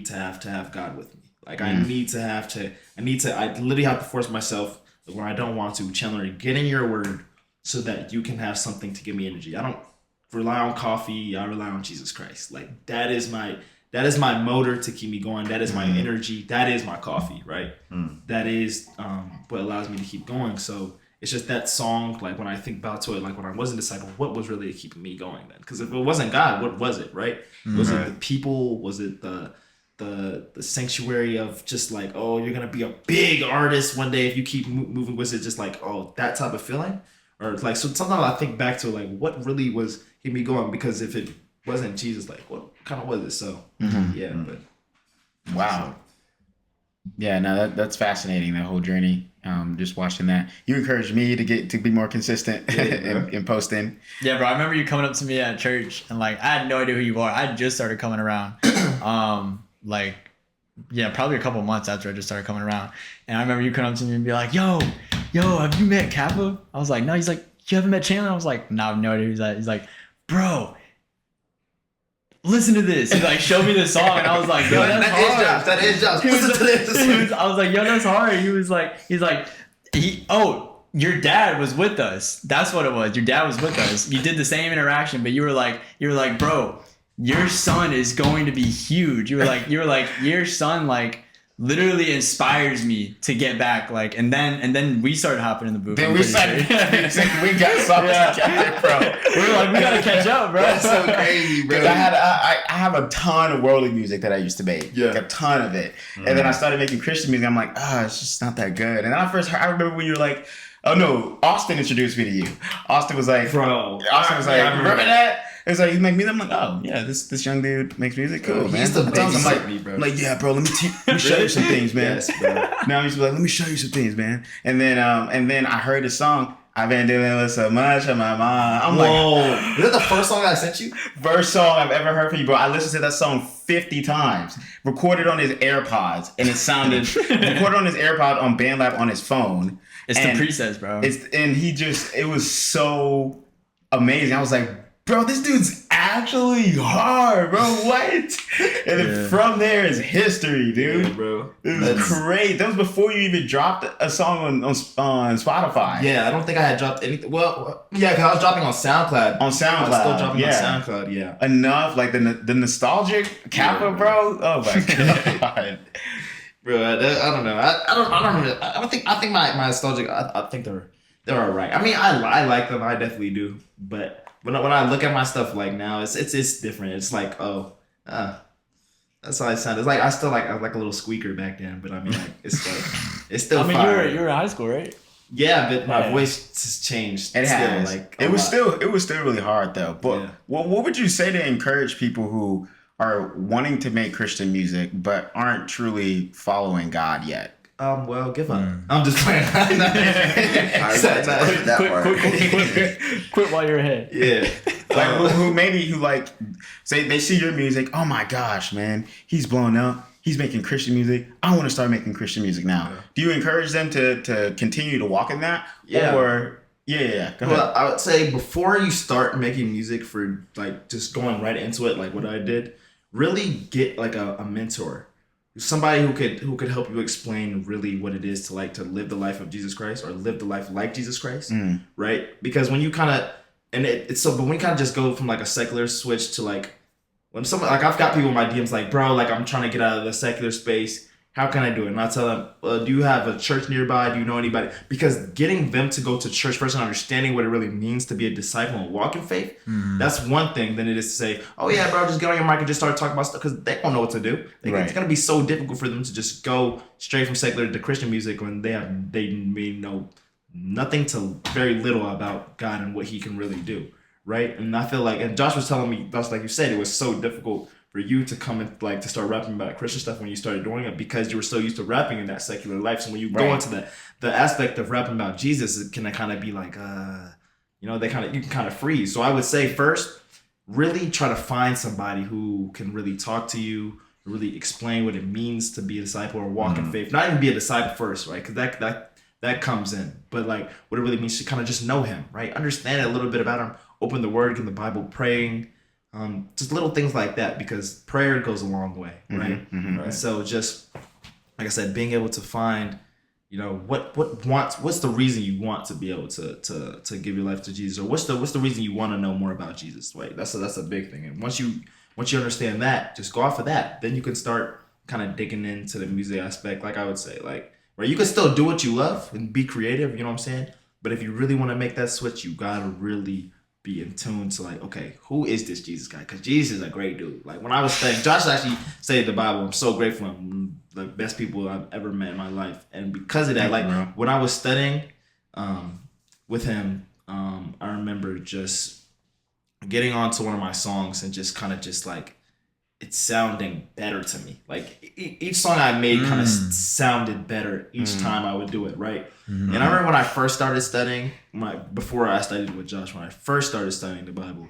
to have God with me. Like I literally have to force myself when I don't want to, Chandler, get in your word so that you can have something to give me energy. I don't rely on coffee. I rely on Jesus Christ. Like that is my motor to keep me going. That is my energy. That is my coffee, right? That is what allows me to keep going. So it's just that song, like when I think back to it, like when I wasn't a disciple, what was really keeping me going then? Because if it wasn't God, what was it, right? Was it the people? Was it the sanctuary of just like, oh, you're gonna be a big artist one day if you keep moving? Was it just like, oh, that type of feeling? Or like, so sometimes I think back to like what really was keeping me going, because if it wasn't Jesus, like what kind of was it? So yeah, but Wow. Yeah, no, that's fascinating. That whole journey. Just watching that, you encouraged me to be more consistent in posting. Yeah, bro. I remember you coming up to me at church and like I had no idea who you are. I just started coming around. Like yeah, probably a couple months after I just started coming around. And I remember you coming up to me and be like, yo, have you met Kappa? I was like, no. He's like, you haven't met Chandler? I was like, no, I have no idea who's that. He's like, bro, listen to this. He like showed me the song and I was like, yo, that's hard. That is Josh. Listen to this. I was like, yo, that's hard. He's like, your dad was with us. That's what it was. Your dad was with us. You did the same interaction, but you were like, bro, your son is going to be huge. You were like, your son like literally inspires me to get back. Like, and then we started hopping in the booth. Then we started. We got something, bro. We were like, we gotta catch up, bro. That's so crazy, bro. I have a ton of worldly music that I used to make. Yeah. Like a ton of it. And then I started making Christian music. I'm like, it's just not that good. And then I remember when you were like, oh no, Austin introduced me to you. Austin was like, Bro. Austin was like, Yeah, I remember remember that? It was like, you make music. I'm like, oh yeah, this young dude makes music. Cool, man. He's the I'm babysit me, bro. I'm like, yeah, bro. Let me show you some things, man. Yes, bro. Now he's like, let me show you some things, man. And then I heard the song. I've been dealing with so much of my mind. I'm like, Is that the first song I sent you? first song I've ever heard from you, bro. I listened to that song 50 times. Recorded on his AirPods, and it sounded recorded on his AirPod on BandLab on his phone. It's And the presets, bro. it was so amazing. I was like, bro, this dude's actually hard, bro. What? And then from there is history, dude. Yeah, bro. It was great. That was before you even dropped a song on Spotify. Yeah, I don't think I had dropped anything. Well, yeah, because I was dropping on SoundCloud. On SoundCloud. I was still dropping yeah. on SoundCloud, yeah. Enough, like the nostalgic Kappa, bro. Oh my god. Bro, I don't know. I think my nostalgic. I think they're all right. I mean, I like them. I definitely do. But when I look at my stuff like now, it's different. It's like that's how I sound. It's like I still like a little squeaker back then. But I mean, like it's still. I mean, fire. you were in high school, right? Yeah, but my Yeah. voice has changed. It still, has. Like It was still really hard though. But Yeah. what would you say to encourage people who are wanting to make Christian music but aren't truly following God yet? Well, give up. I'm just playing. Quit while you're ahead. Yeah. Like who like say they see your music, oh my gosh, man, he's blown up. He's making Christian music. I want to start making Christian music now. Yeah. Do you encourage them to continue to walk in that? Yeah. Or yeah. Go ahead. Well, I would say before you start making music for like just going right into it, like what I did, really get like a mentor. Somebody who could help you explain really what it is to live the life of Jesus Christ or live the life like Jesus Christ, right? Because when you kind of but when you kind of just go from like a secular switch to like when someone like I've got people in my DMs like, bro, like I'm trying to get out of the secular space. How can I do it? And I tell them, do you have a church nearby? Do you know anybody? Because getting them to go to church first and understanding what it really means to be a disciple and walk in faith, that's one thing than it is to say, oh yeah, bro, just get on your mic and just start talking about stuff because they don't know what to do. It's going to be so difficult for them to just go straight from secular to Christian music when they may know nothing to very little about God and what he can really do, right? And I feel like, and Josh was telling me, just like you said, it was so difficult for you to come and like to start rapping about Christian stuff when you started doing it because you were so used to rapping in that secular life. So when you go into the aspect of rapping about Jesus, it can kind of be like, you can kind of freeze. So I would say first, really try to find somebody who can really talk to you, really explain what it means to be a disciple or walk in faith. Not even be a disciple first, right? Because that comes in, but like what it really means to kind of just know him, right? Understand a little bit about him, open the word, get the Bible, praying. Just little things like that because prayer goes a long way, right? And so just like I said, being able to find, what's the reason you want to be able to give your life to Jesus, or what's the reason you want to know more about Jesus, right? That's a big thing. And once you understand that, just go off of that. Then you can start kind of digging into the music aspect, like I would say, like where you can still do what you love and be creative. You know what I'm saying? But if you really want to make that switch, you gotta really be in tune to like, okay, who is this Jesus guy? Because Jesus is a great dude. Like when I was studying, Josh actually studied the Bible. I'm so grateful. I'm the best people I've ever met in my life. And because of that, like when I was studying with him, I remember just getting onto one of my songs and just kind of just like it's sounding better to me. Like each song I made kind of sounded better each time I would do it, right? And I remember when I first started studying, before I studied with Josh, when I first started studying the Bible,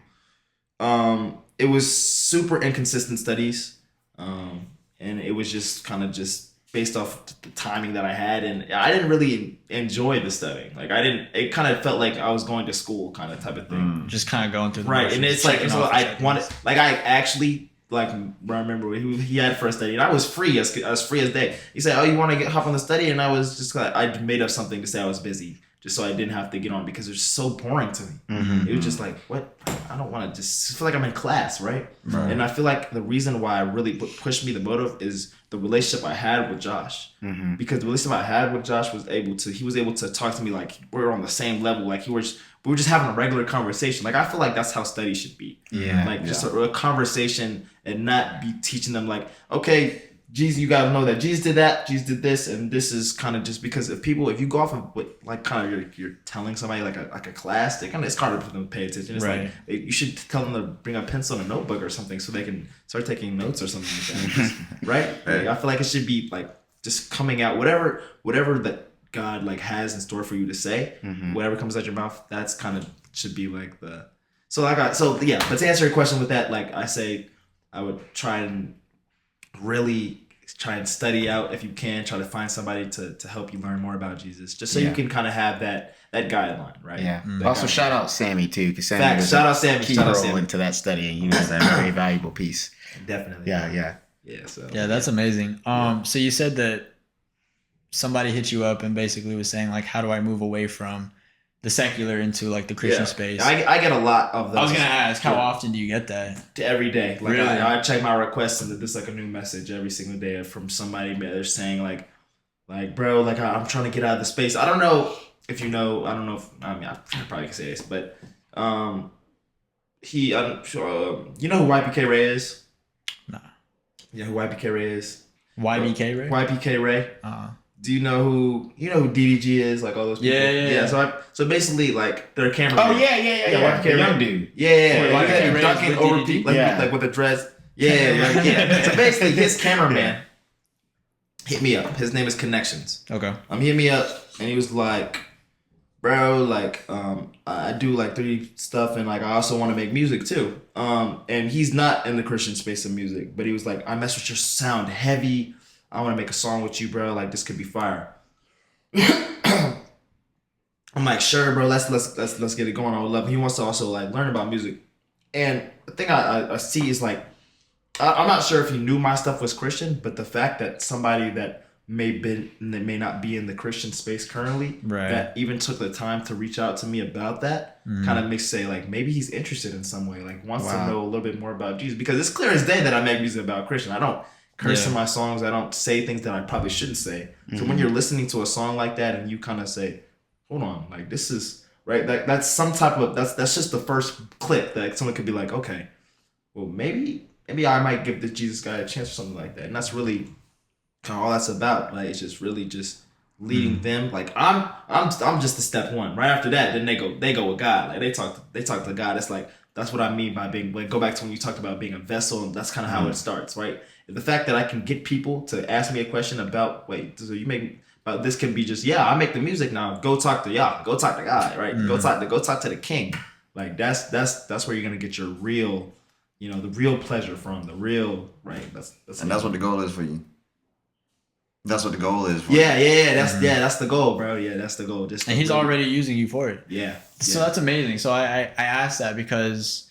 it was super inconsistent studies, and it was just kind of just based off the timing that I had, and I didn't really enjoy the studying. Like it kind of felt like I was going to school kind of type of thing. Just kind of going through the right, motions, and it's like I wanted, checklists. like I actually. Like I remember he had first study, and I was free as day. He said, "Oh, you want to hop on the study?" And I was just like, I made up something to say I was busy, just so I didn't have to get on because it was so boring to me. It was just like, what? I don't want to just feel like I'm in class, right? And I feel like the reason why I really pushed me the motive is the relationship I had with Josh, because the relationship I had with Josh he was able to talk to me like we're on the same level, like we were just having a regular conversation. Like I feel like that's how study should be. Just a conversation and not be teaching them like, okay, Jesus, you gotta know that Jesus did that, Jesus did this, and this is kind of just because if you go off of what like kind of you're telling somebody like a class, it's hard for them to pay attention. It's like you should tell them to bring a pencil and a notebook or something so they can start taking notes or something like that. Right? Like, I feel like it should be like just coming out whatever that God like has in store for you to say, whatever comes out your mouth, that's kind of should be like the. But to answer your question with that, like I say, I would try and study out if you can. Try to find somebody to help you learn more about Jesus, just so you can kind of have that guideline, right? Yeah. Also, shout out Sammy too, because Sammy was shout out Sammy. key role into that study, and he was a very valuable piece. Definitely. Yeah. So Yeah, that's amazing. So you said that somebody hit you up and basically was saying like, how do I move away from the secular into like the Christian space? I get a lot of those. I was gonna ask, how often do you get that? Every day. Like Really? I check my requests and there's like a new message every single day from somebody. They're saying like bro, like I'm trying to get out of the space. I don't know if you know. I probably can say this, but I'm sure you know who YPK Ray is. Nah. Yeah, who YPK Ray is? YBK, right? YPK Ray. Uh-huh. Do you know who DDG is? Like all those people. Yeah. So basically, like they're cameramen. Oh yeah. The Young dude. Yeah. Ray Dunking with over DDG? people, like with the dreads. Yeah. So basically, his cameraman hit me up. His name is Connections. Okay. He hit me up and he was like, bro, like I do like 3D stuff and like I also want to make music too. And he's not in the Christian space of music, but he was like, I mess with your sound heavy. I want to make a song with you, bro. Like this could be fire. I'm like, sure, bro. Let's get it going. I would love. He wants to also like learn about music, and the thing I see is like, I'm not sure if he knew my stuff was Christian, but the fact that somebody that may not be in the Christian space currently, that even took the time to reach out to me about that, kind of makes say like maybe he's interested in some way, like wants to know a little bit more about Jesus, because it's clear as day that I make music about Christian. I don't curse in my songs. I don't say things that I probably shouldn't say. So when you're listening to a song like that and you kind of say, hold on, like this is right. That's some type of that's just the first click that someone could be like, okay, well maybe I might give this Jesus guy a chance or something like that. And that's really kind of all that's about. Like it's just really just leading them. Like I'm just the step one. Right after that, then they go with God. Like they talk to God. It's like that's what I mean by being like go back to when you talked about being a vessel, and that's kind of how it starts, right? The fact that I can get people to ask me a question about, so you make about this can be just, I make the music now. Go talk to y'all. Go talk to God, right? Go talk to the King. Like that's where you're gonna get your real, the real pleasure from, the real, right? That's what the goal is for you. That's what the goal is for you. That's the goal, bro. Yeah, that's the goal. And he's already using you for it. Yeah. So that's amazing. So I asked that because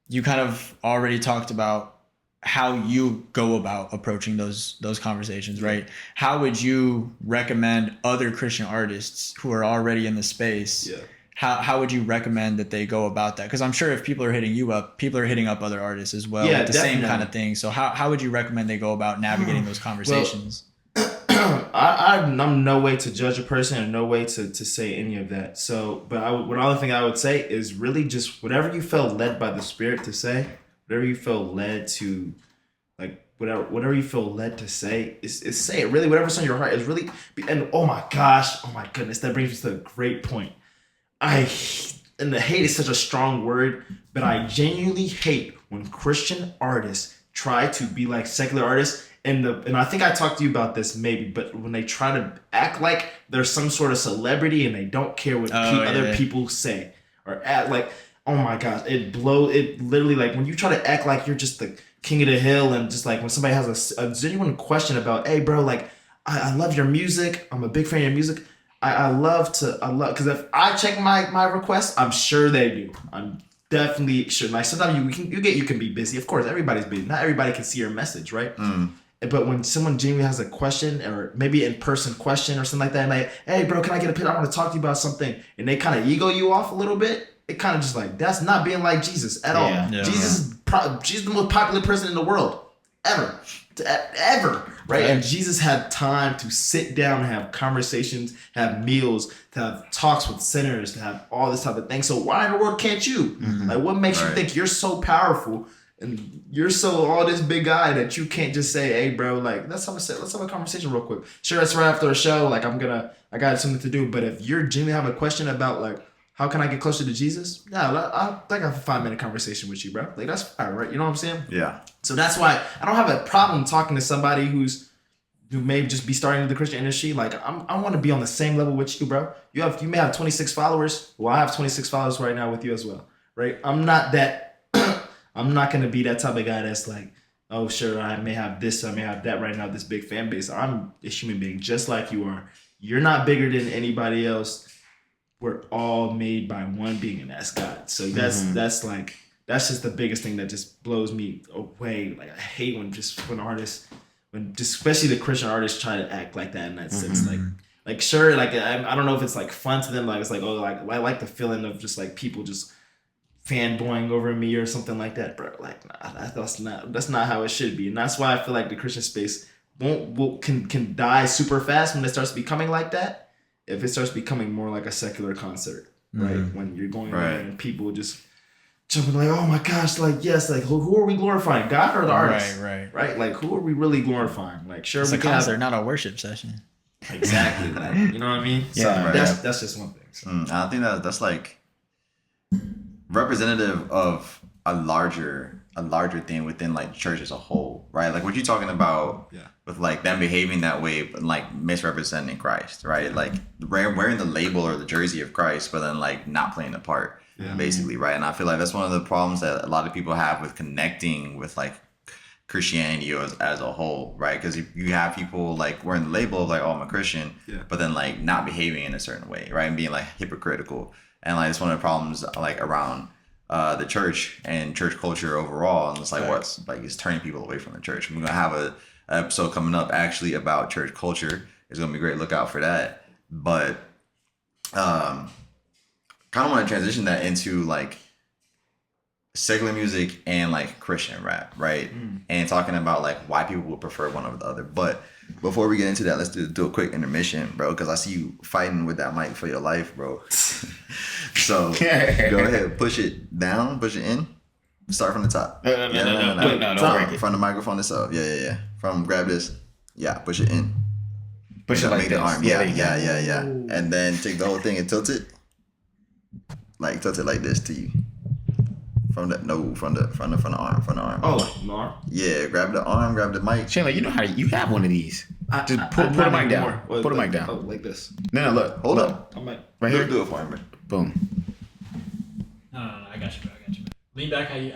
you kind of already talked about how you go about approaching those conversations, right? How would you recommend other Christian artists who are already in the space? Yeah. How would you recommend that they go about that? Because I'm sure if people are hitting you up, people are hitting up other artists as well with the same kind of thing. So how would you recommend they go about navigating those conversations? I'm no way to judge a person and no way to say any of that. So, but one other thing I would say is really just whatever you felt led by the Spirit to say, whatever you feel led to, like whatever you feel led to say, is say it. Really, whatever's on your heart is really. And oh my goodness, that brings me to a great point. And the hate is such a strong word, but I genuinely hate when Christian artists try to be like secular artists, and I think I talked to you about this maybe, but when they try to act like they're some sort of celebrity and they don't care what other people say or act like, oh my gosh, it literally, like when you try to act like you're just the king of the hill, and just like when somebody has a genuine question about, hey bro, like I love your music, I'm a big fan of your music, I love because if I check my requests, I'm sure they do. I'm definitely sure. Like sometimes you can be busy. Of course, everybody's busy. Not everybody can see your message, right? But when someone genuinely has a question, or maybe in person question or something like that, and like, hey bro, can I get a picture? I want to talk to you about something, and they kind of ego you off a little bit. It kind of just like, that's not being like Jesus at all. Yeah. Jesus is the most popular person in the world ever, right? And Jesus had time to sit down and have conversations, have meals, to have talks with sinners, to have all this type of thing. So why in the world can't you? Like, what makes you think you're so powerful and you're so all this big guy that you can't just say, hey bro, like let's have a conversation real quick. Sure, that's right after a show. Like I got something to do. But if you're genuinely having a question about like, how can I get closer to Jesus? Yeah, I think I have a 5-minute conversation with you, bro. Like that's fine, right? You know what I'm saying? Yeah. So that's why I don't have a problem talking to somebody who may just be starting in the Christian industry. Like I want to be on the same level with you, bro. You may have 26 followers. Well, I have 26 followers right now with you as well, right? I'm not that. I'm not gonna be that type of guy that's like, oh sure, I may have this, I may have that right now, this big fan base. I'm a human being just like you are. You're not bigger than anybody else. We're all made by one being, and that's God. So that's just the biggest thing that just blows me away. Like I hate when artists, especially the Christian artists, try to act like that in that sense. Like sure, like I don't know if it's like fun to them. Like it's like, oh, like I like the feeling of just like people just fanboying over me or something like that, bro. Like nah, that's not how it should be. And that's why I feel like the Christian space can die super fast when it starts becoming like that. If it starts becoming more like a secular concert, right? When you're going there and people just jumping like, oh my gosh, like yes, like who are we glorifying, God or the artist? Right. Like who are we really glorifying? Like sure, it's we a concert, not a worship session. Exactly. Like, you know what I mean? Yeah. So that's just one thing. So. I think that's like representative of a larger thing within like church as a whole, right? Like what you're talking about with like them behaving that way, but like misrepresenting Christ, right? Like wearing the label or the jersey of Christ, but then like not playing the part, basically, right? And I feel like that's one of the problems that a lot of people have with connecting with like Christianity as a whole, right? Because you have people like wearing the label of like, oh, I'm a Christian, but then like not behaving in a certain way, right? And being like hypocritical. And like it's one of the problems like around the church and church culture overall, and it's like what's like it's turning people away from the church. We're gonna have an episode coming up actually about church culture. It's gonna be great. Look out for that. But kind of want to transition that into like secular music and like Christian rap, right? And talking about like why people would prefer one over the other. But before we get into that, let's do a quick intermission, bro, because I see you fighting with that mic for your life, bro. So go ahead, push it down, push it in. Start from the top. No, don't break it. From the microphone itself. Yeah. From grab this. Yeah, push it in. Push it like make this. the arm. Yeah. And then take the whole thing and tilt it. Like tilt it like this to you. From the arm. Oh, the arm? Yeah, grab the arm, grab the mic. Chandler, you know how you have one of these. Just put the mic down. Put the mic down. Oh, like this. No, look. Hold up. I might. Right here. Do it for him, bro. Boom. No, I got you, bro. Lean back how you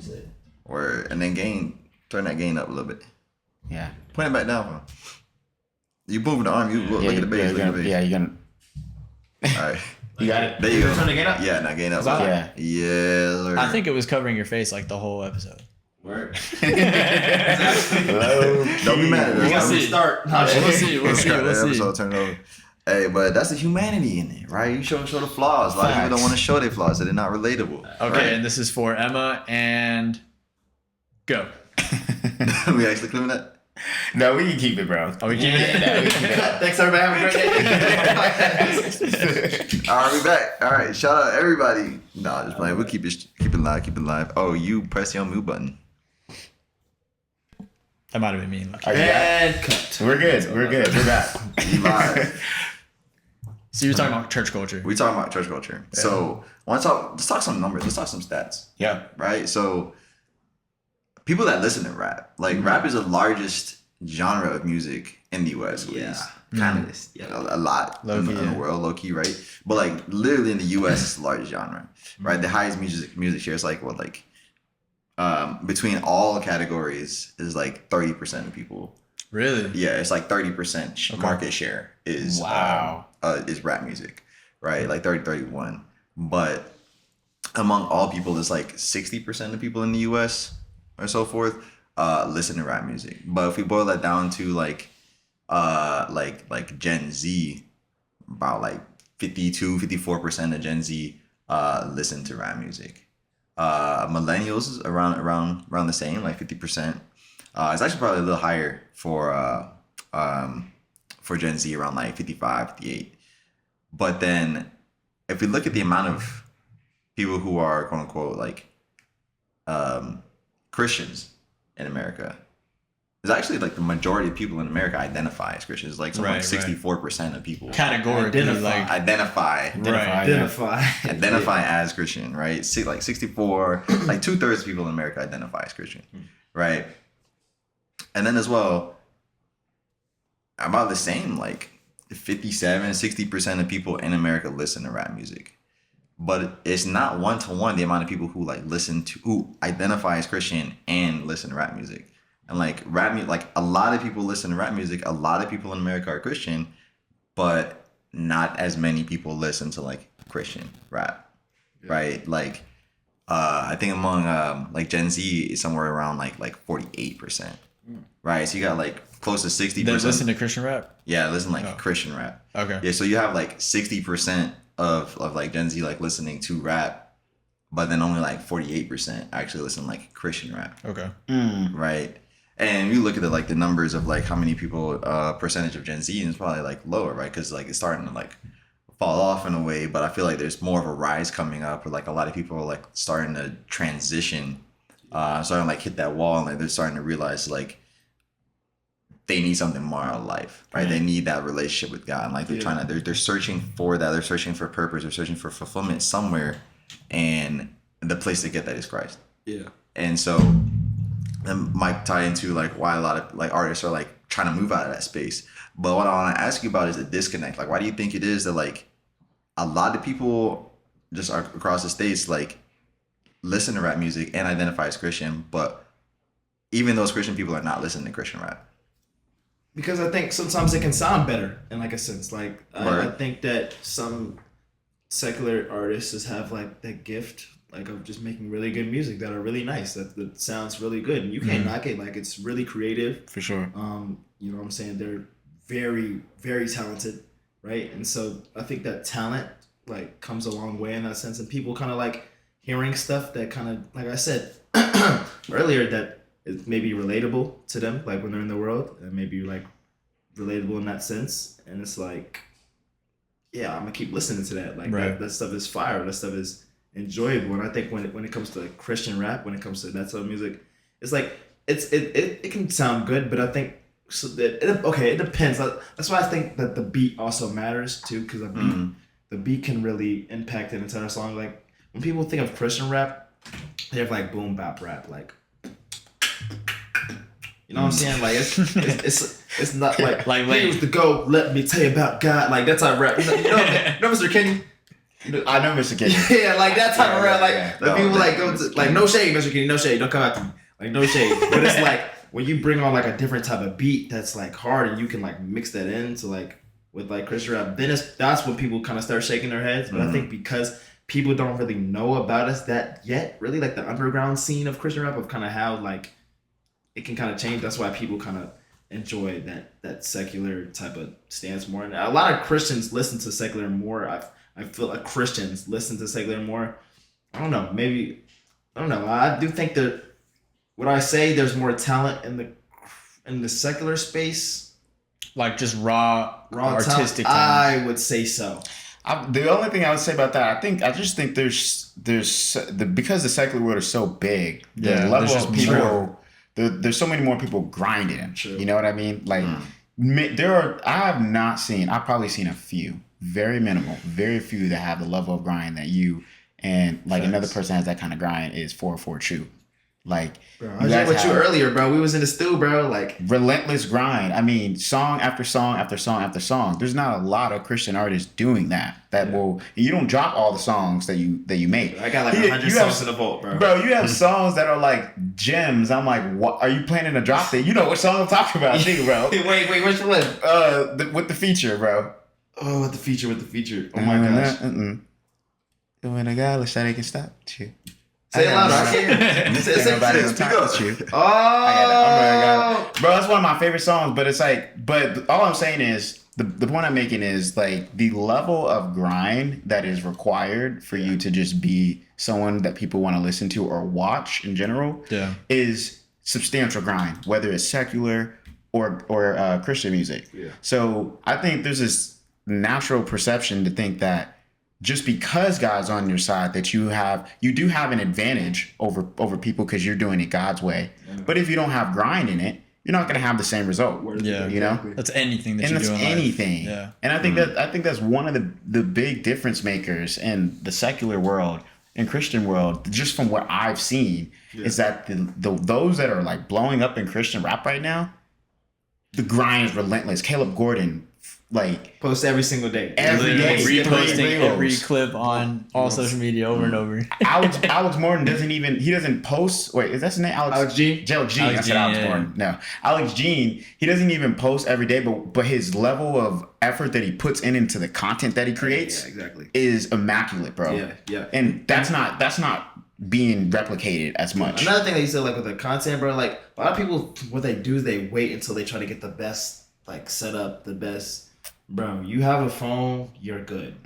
said. Word. And then turn that gain up a little bit. Yeah. Point it back down for him. You moving the arm, you look at the bass. Yeah, you're gonna. All right. You got it. There you go. Turn the gain up? Yeah, now gain up. Yeah. Yeah, Lord. I think it was covering your face like the whole episode. Word. Don't be mad at us. We'll see. Start. We'll see. Episode, turn it over. Hey, but that's the humanity in it, right? You show the flaws. A lot of people don't want to show their flaws, so they're not relatable. Okay, right? and this is for Emma and go. We actually clipping that? No, we can keep it, bro. Are we keeping it? No, we can keep it. Thanks, everybody. Have a great day. All right, we back. All right, shout out everybody. No, just playing. We'll keep it live. Oh, you press your mute button. That might have been me. And cut. We're good. We're back. We live. So you're talking about church culture. We talking about church culture. Yeah. So let's talk some numbers. Let's talk some stats. Yeah. Right. So people that listen to rap. Like rap is the largest genre of music in the US. At least. kind of. Yeah. A lot in the world, low key, right? But like literally in the US, it's the largest genre, right? The highest music share is like what, like between all categories is like 30% of people. Really? Yeah, it's like 30% market share is is rap music, right? Like 31. But among all people, it's like 60% of people in the US or so forth listen to rap music. But if we boil that down to like Gen Z, about like 54% of Gen Z listen to rap music. Millennials is around the same, like 50%. It's actually probably a little higher for Gen Z, around like 55, 58. But then if we look at the amount of people who are quote unquote like Christians in America, it's actually like the majority of people in America identify as Christians. Like something like 64% of people categorically identify as Christian, right? See, like 64, like 2/3 of people in America identify as Christian, right? And then as well, about the same, like 60% of people in America listen to rap music. But it's not 1-to-1 the amount of people who like who identify as Christian and listen to rap music. And like rap music, like a lot of people listen to rap music. A lot of people in America are Christian, but not as many people listen to like Christian rap, right? Like, I think among like Gen Z is somewhere around like 48%, right? So you got like close to 60%. They listen to Christian rap? Yeah, listen like Christian rap. Okay. Yeah, so you have like 60% of like Gen Z like listening to rap, but then only like 48% actually listen like Christian rap. Okay. Right. And you look at the numbers of like how many people percentage of Gen Z, and it's probably like lower, right? Because like it's starting to like fall off in a way, but I feel like there's more of a rise coming up, where like a lot of people are like starting to transition, starting to like hit that wall, and like they're starting to realize like they need something more out of life, right? They need that relationship with God, and like they're trying to they're searching for that, they're searching for purpose, they're searching for fulfillment somewhere, and the place to get that is Christ. Yeah. And so that might tie into like why a lot of like artists are like trying to move out of that space. But what I want to ask you about is the disconnect. Like, why do you think it is that like a lot of people just across the states like listen to rap music and identify as Christian, but even those Christian people are not listening to Christian rap? Because I think sometimes it can sound better in like a sense. Like I think that some secular artists just have like that gift, like of just making really good music that are really nice, that sounds really good, and you can't knock it. Like it's really creative For sure. You know what I'm saying? They're very, very talented, right? And so I think that talent like comes a long way in that sense, and people kind of like hearing stuff that kind of, like I said earlier, that is maybe relatable to them, like when they're in the world, and maybe like relatable in that sense. And it's like, yeah, I'm gonna keep listening to that. Like that stuff is fire. That stuff is enjoyable. And I think when it comes to like Christian rap, when it comes to that type of music, it's like it can sound good, but I think so that it depends. That's why I think that the beat also matters too, because the beat can really impact an entire song. Like when people think of Christian rap, they have like boom bap rap, like, you know what I'm saying? Like it's not like here's the go. Let me tell you about God. Like that type of rap. You know Mr. Kenny. I know Mr. Kenny. Yeah, like that type of rap. Like the people like go to like no shade, Mr. Kenny, no shade. Don't come after me. Like no shade. But it's like when you bring on like a different type of beat that's like hard, and you can like mix that into like with like Christian rap, then that's when people kind of start shaking their heads. But I think because people don't really know about us that yet, really like the underground scene of Christian rap, of kind of how like it can kind of change. That's why people kind of enjoy that secular type of stance more. And a lot of Christians listen to secular more. I feel like Christians listen to secular more. I don't know. Maybe, I don't know. I do think that would I say there's more talent in the secular space? Like just raw artistic talent? I would say so. The only thing I would say about that, I just think there's because the secular world is so big, the level of people, there's so many more people grinding. True. You know what I mean? Like I've probably seen a few, very minimal, very few that have the level of grind that you and like another person has that kind of grind is 404 True. Like, Bro, I was just with you earlier, bro. We was in the stew, bro. Like relentless grind. I mean, song after song after song after song. There's not a lot of Christian artists doing that. You don't drop all the songs that you make. I got like 100 songs in the vault, bro. Bro, you have songs that are like gems. I'm like, what? Are you planning to drop that? You know what song I'm talking about, too, bro. wait, which one? With the feature, bro. Oh, with the feature. Oh my gosh. When a guy looks like they can stop you. Say it loud. I can't. Say it. Oh, bro, that's one of my favorite songs. But it's like, but all I'm saying is the point I'm making is like the level of grind that is required for you to just be someone that people want to listen to or watch in general. Is substantial grind, whether it's secular or Christian music. Yeah. So I think there's this natural perception to think that just because God's on your side, that you do have an advantage over people because you're doing it God's way. Mm-hmm. But if you don't have grind in it, you're not going to have the same result. Yeah, you know, that's anything that and you're that's doing. Anything. Yeah, and I think that's one of the big difference makers in the secular world and Christian world. Just from what I've seen, is that those that are like blowing up in Christian rap right now, the grind is relentless. Caleb Gordon. Like post every single day, every day, reposting every clip on all social media over and over. Alex Morton doesn't post. Wait, is that his name? Alex G. Alex G. I said Alex Morton. No, Alex Jean. He doesn't even post every day, but his level of effort that he puts into the content that he creates, is immaculate, bro. Yeah. And that's not being replicated as much. Another thing that you said, like with the content, bro, like a lot of people, what they do is they wait until they try to get the best, like set up the best. Bro, you have a phone, you're good.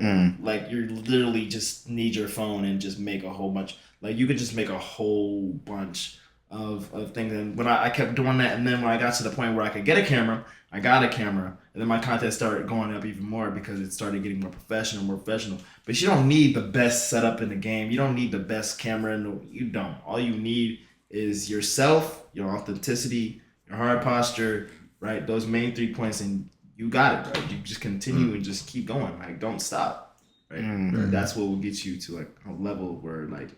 Like, you literally just need your phone and just make a whole bunch. Like, you could just make a whole bunch of things. And when I kept doing that, and then when I got to the point where I could get a camera, I got a camera. And then my content started going up even more because it started getting more professional. But you don't need the best setup in the game. You don't need the best camera. You don't. All you need is yourself, your authenticity, your hard posture, right? Those main 3 points, and you got it, bro. You just continue and just keep going. Like, don't stop. Right? That's what will get you to like a level where like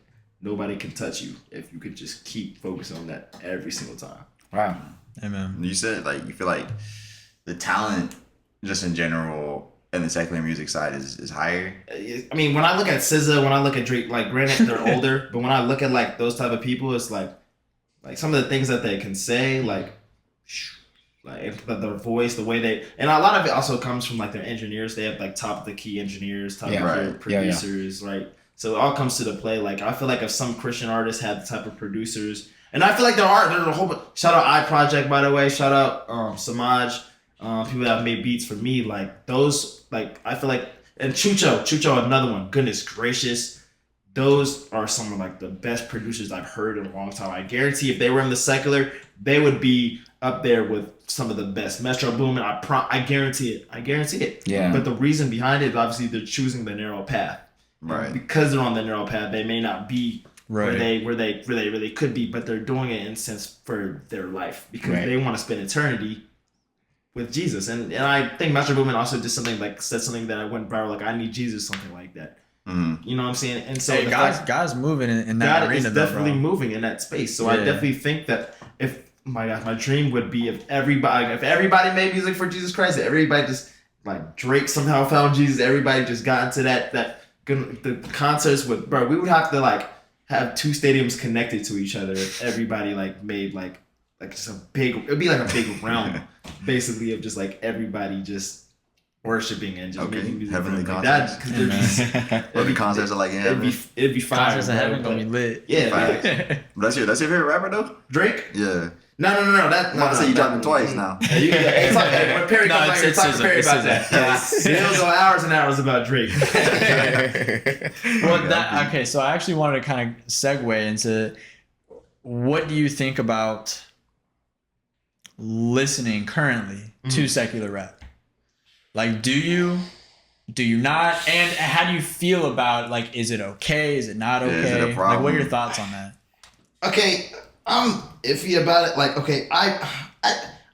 nobody can touch you if you could just keep focusing on that every single time. Wow. Amen. You said like you feel like the talent just in general and the secular music side is higher. I mean, when I look at SZA, when I look at Drake, like granted they're older, but when I look at like those type of people, it's like some of the things that they can say, like their voice, the way they, and a lot of it also comes from like their engineers. They have like top of the key engineers, top of the producers, right? So it all comes to the play. Like I feel like if some Christian artists had the type of producers, and I feel like there's a whole bunch. Shout out I Project, by the way. Shout out Samaj, people that have made beats for me. Like those, like I feel like, and Chucho, another one. Goodness gracious. Those are some of like the best producers I've heard in a long time. I guarantee if they were in the secular, they would be up there with some of the best. Metro Boomin, I guarantee it. Yeah. But the reason behind it is obviously they're choosing the narrow path. Right. Because they're on the narrow path, they may not be where they really could be, but they're doing it in a sense for their life because they want to spend eternity with Jesus. And I think Metro Boomin also did something like said something that I went viral, like I need Jesus, something like that. Mm-hmm. You know what I'm saying? And so God's moving in that God arena. God is definitely moving in that space. So I definitely think that if my dream would be if everybody made music for Jesus Christ, everybody just like Drake somehow found Jesus, everybody just got into the concerts with we would have to like have 2 stadiums connected to each other if everybody like made like just it'd be like a big realm basically of just like everybody just worshiping and just making music. Heavenly like concerts. That, What the concerts are like in heaven? It'd be fire. Concerts in heaven gonna be lit. Yeah. That's your favorite rapper though? Drake? Yeah. No. I'm about to say you dropped him twice now. It's like when Perry comes out here, talk to Perry about that. He'll go hours and hours about Drake. Okay, so I actually wanted to kind of segue into what do you think about listening currently to secular rap? Like, do you not? And how do you feel about, like, is it okay? Is it not okay? Is it a problem? Like, what are your thoughts on that? Okay, I'm iffy about it. Like, okay, I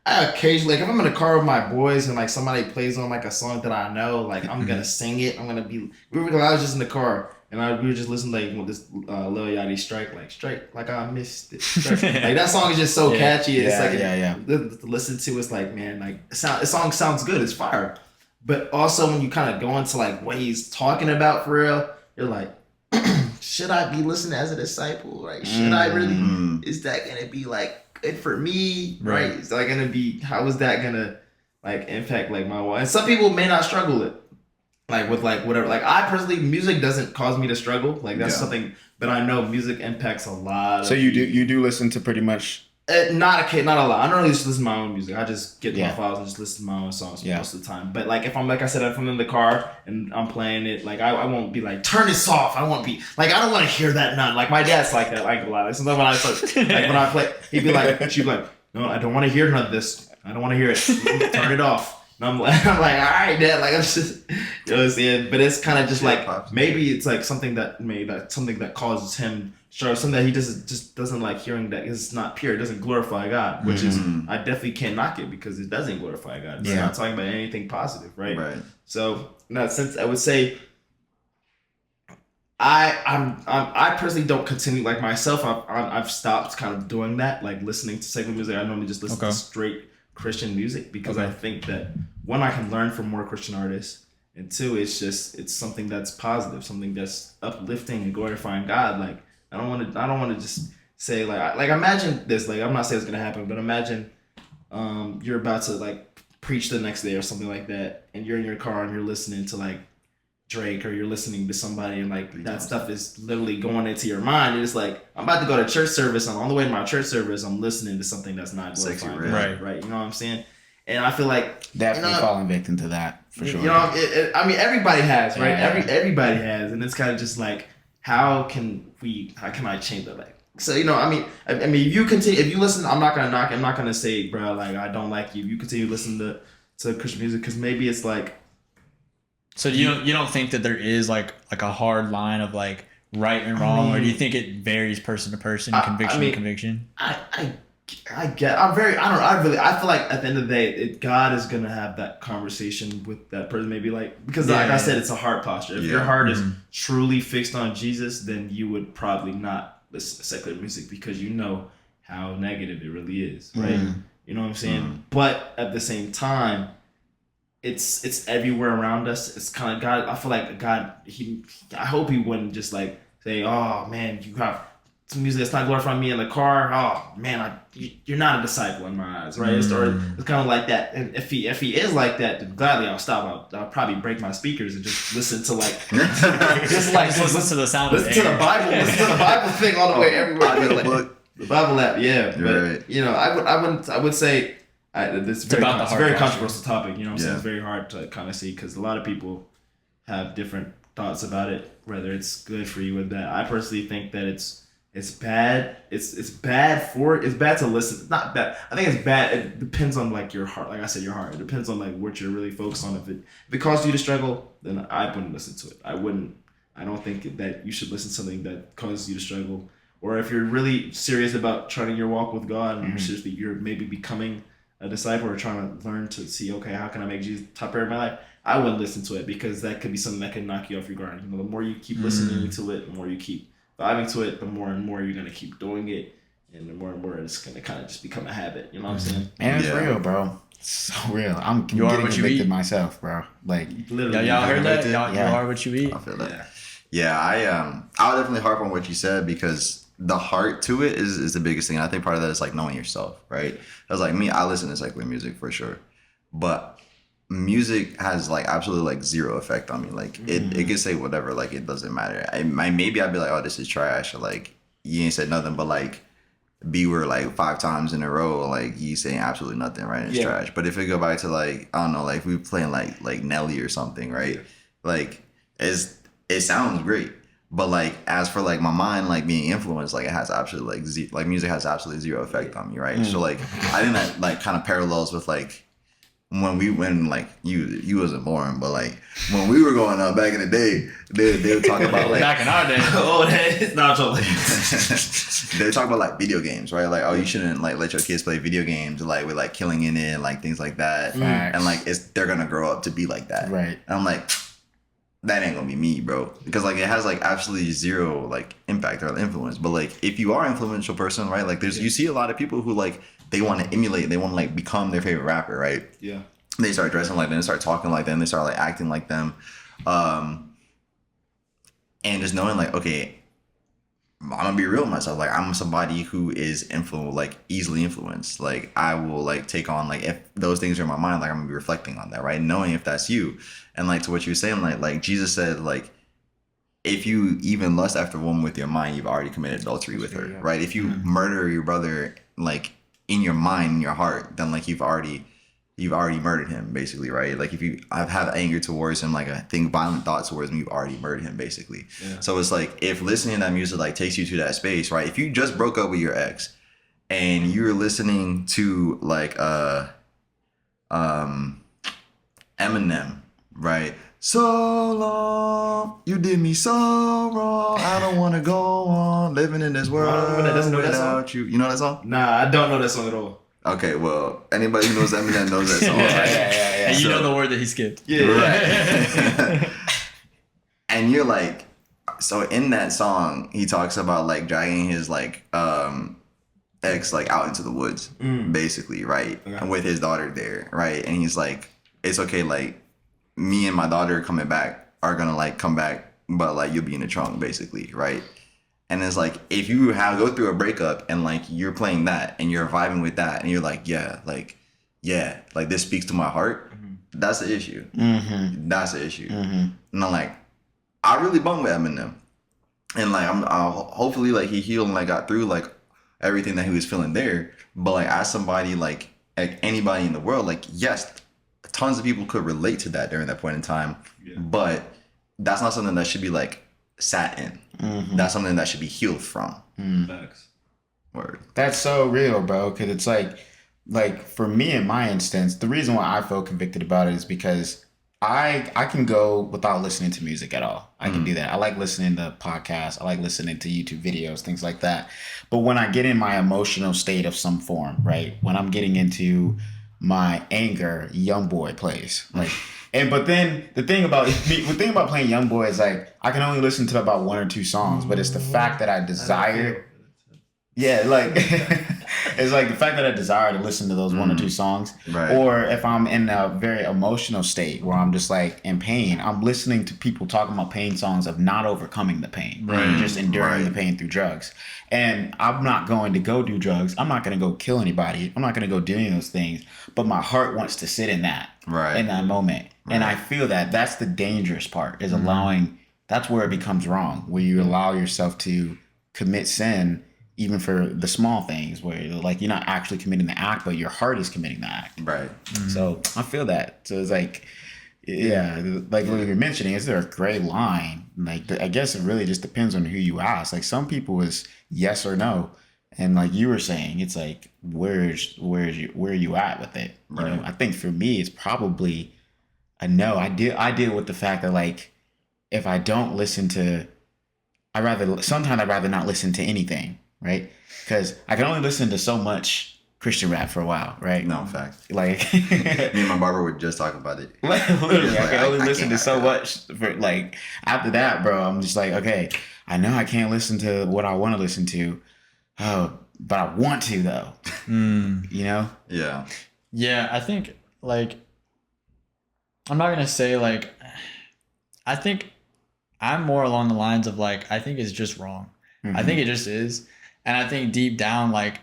occasionally, like, if I'm in a car with my boys and, like, somebody plays on, like, a song that I know, like, I'm gonna sing it. I was just in the car and we were just listening like with this Lil Yachty strike like I missed it. Strike. Like that song is just so catchy. It's to listen to. It's like, man, like the song sounds good. It's fire. But also when you kind of go into like what he's talking about for real, you're like, should I be listening as a disciple? Right? Should I really? Is that gonna be like good for me? Right? Is that gonna be? How is that gonna like impact like my walk? And some people may not struggle with like with like whatever. Like I personally, music doesn't cause me to struggle. Like that's something, but I know music impacts a lot. So you do listen to pretty much. Not a lot. I don't really just listen to my own music. I just get my files and just listen to my own songs most of the time. But like if I'm if I'm in the car and I'm playing it, like I won't be like turn this off. I won't be like I don't want to hear that none. Like my dad's like that. Like a lot. Like sometimes when I start, like when I play, she'd be like, no, I don't want to hear none of this. I don't want to hear it. Turn it off. And I'm like, all right, Dad. Like I'm just, you know what I'm saying. But it's kind of just like maybe it's like something that causes him. Sure, something that he just doesn't like hearing that it's not pure. It doesn't glorify God, which is I definitely can't knock it because it doesn't glorify God. It's not talking about anything positive, right? Right. So in that sense, I would say I personally don't continue like myself. I've stopped kind of doing that, like listening to secular music. I normally just listen to straight Christian music because I think that one, I can learn from more Christian artists, and two, it's something that's positive, something that's uplifting and glorifying God. Like I don't want to just say like imagine this, like I'm not saying it's gonna happen, but imagine you're about to like preach the next day or something like that, and you're in your car and you're listening to like Drake, or you're listening to somebody, and like that stuff is literally going into your mind. It's like I'm about to go to church service, and on the way to my church service, I'm listening to something that's not glorifying, right? You know what I'm saying? And I feel like definitely falling victim to that for sure. You know, I mean, everybody has, right? Everybody has, and it's kind of just like, how can I change that? Like, so you know, I mean, if you listen, I'm not gonna knock. I'm not gonna say, bro, like I don't like you. If you continue to listen to Christian music, because maybe it's like. So you don't think that there is like a hard line of like right and wrong, or do you think it varies person to person, conviction to conviction? I feel like at the end of the day, God is gonna have that conversation with that person. Maybe like because like I said, it's a heart posture. If your heart is truly fixed on Jesus, then you would probably not listen to secular music because you know how negative it really is, right? You know what I'm saying? But at the same time, it's everywhere around us. It's kind of God. I feel like God. I hope He wouldn't just like say, "Oh man, you have some music that's not glorifying me in the car. Oh man, you're not a disciple in my eyes, right?" It's kind of like that. And if he is like that, then gladly I'll stop. I'll probably break my speakers and just listen to like listen to the sound. Listen to the Bible. Listen to the Bible thing all the way everywhere. The Bible app, yeah. But you know, I would say. It's a very controversial topic, you know what I'm saying? It's very hard to kind of see because a lot of people have different thoughts about it, whether it's good for you or bad. I personally think that it's bad. It's bad to listen. It's not bad. I think it's bad. It depends on like your heart. Like I said, your heart. It depends on like what you're really focused on. If it causes you to struggle, then I wouldn't listen to it. I don't think that you should listen to something that causes you to struggle. Or if you're really serious about trying your walk with God and you're maybe becoming a disciple or trying to learn to see, okay, how can I make Jesus top area of my life? I wouldn't listen to it because that could be something that could knock you off your guard. You know, the more you keep listening to it, the more you keep vibing to it, the more and more you're gonna keep doing it, and the more and more it's gonna kind of just become a habit. You know what I'm saying? Man, it's real, bro. It's so real. I'm getting convicted myself, bro. Like literally, y'all heard that? Y'all are what you eat. I feel that. Yeah, I'll definitely harp on what you said because the heart to it is the biggest thing. I think part of that is like knowing yourself, right? Because like me, I listen to secular music for sure, but music has like absolutely like zero effect on me. Like it can say whatever, like it doesn't matter. Maybe I'd be like, oh, this is trash, or like you ain't said nothing, but like B word like 5 times in a row, like you saying absolutely nothing, right? It's trash. But if we go back to like, I don't know, like if we playing like Nelly or something, right? Like it sounds great. But like, as for like my mind, like being influenced, like it has absolutely like music has absolutely zero effect on me, right? So like, I think that like kind of parallels with like when like you wasn't born, but like when we were growing up back in the day, they would talk about like back in our day. It's not so. They talk about like video games, right? Like, oh, you shouldn't like let your kids play video games, like with like killing in it, and like things like that, and like they're gonna grow up to be like that, right? And I'm like. that ain't gonna be me, bro. Because like it has like absolutely zero like impact or influence. But like if you are an influential person, right? Like you see a lot of people who like they want to emulate, they want to like become their favorite rapper, right? Yeah. They start dressing like them, they start talking like them, they start like acting like them. And just knowing like, okay, I'm gonna be real with myself. Like I'm somebody who is like easily influenced. Like I will like take on like if those things are in my mind, like I'm gonna be reflecting on that, right? Knowing if that's you. And like to what you were saying, like Jesus said, like if you even lust after a woman with your mind, you've already committed adultery with her, right? If you murder your brother like in your mind, in your heart, then like you've already murdered him, basically, right? Like if you have anger towards him, like a violent thoughts towards him, you've already murdered him, basically. Yeah. So it's like if listening to that music like takes you to that space, right? If you just broke up with your ex and you're listening to like Eminem, right? So long, you did me so wrong. I don't want to go on living in this world without you. You know that song? Nah, I don't know that song at all. Okay, well, anybody who knows Eminem knows that song. Yeah. And you know the word that he skipped. Yeah. Right. And you're like, so in that song, he talks about like dragging his like ex like out into the woods, basically, right? Okay. With his daughter there, right? And he's like, it's okay, like me and my daughter coming back are gonna like come back, but like you'll be in the trunk, basically, right? And it's like if you go through a breakup and like you're playing that and you're vibing with that and you're like like this speaks to my heart, that's the issue. That's the issue. And I'm like, I really bummed with Eminem, and like I'll hopefully like he healed and like got through like everything that he was feeling there. But like as somebody like anybody in the world, like yes, tons of people could relate to that during that point in time, but that's not something that should be like sat in. That's something that should be healed from. Facts. Word. That's so real, bro. Because it's like for me in my instance, the reason why I feel convicted about it is because I can go without listening to music at all. I can do that. I like listening to podcasts. I like listening to YouTube videos, things like that. But when I get in my emotional state of some form, right? When I'm getting into my anger, YoungBoy plays. Like, but then the thing about playing YoungBoy is like I can only listen to about one or two songs, but it's the fact that I desire. Yeah, like it's like the fact that I desire to listen to those one or two songs, right. Or if I'm in a very emotional state where I'm just like in pain, I'm listening to people talking about pain songs of not overcoming the pain, right? Just enduring the pain through drugs. And I'm not going to go do drugs. I'm not going to go kill anybody. I'm not going to go do any of those things. But my heart wants to sit in that, in that moment, and I feel that's the dangerous part is allowing. That's where it becomes wrong, where you allow yourself to commit sin. Even for the small things where like you're not actually committing the act, but your heart is committing the act. Right. So I feel that. So it's like, like what you're mentioning, is there a gray line? Like, I guess it really just depends on who you ask. Like some people is yes or no. And like you were saying, it's like, where are you at with it? You know, I think for me, it's probably a no. I deal with the fact that like, if I don't listen to, sometimes I'd rather not listen to anything. Right? Because I can only listen to so much Christian rap for a while, right? No, fact. Like me and my barber would just talk about it. Literally, I can only listen to so much. For like after that, bro, I'm just like, okay, I know I can't listen to what I want to listen to, but I want to though. You know? Yeah. Yeah, I think like I'm not gonna say like I think I'm more along the lines of like I think it's just wrong. I think it just is. And I think deep down, like,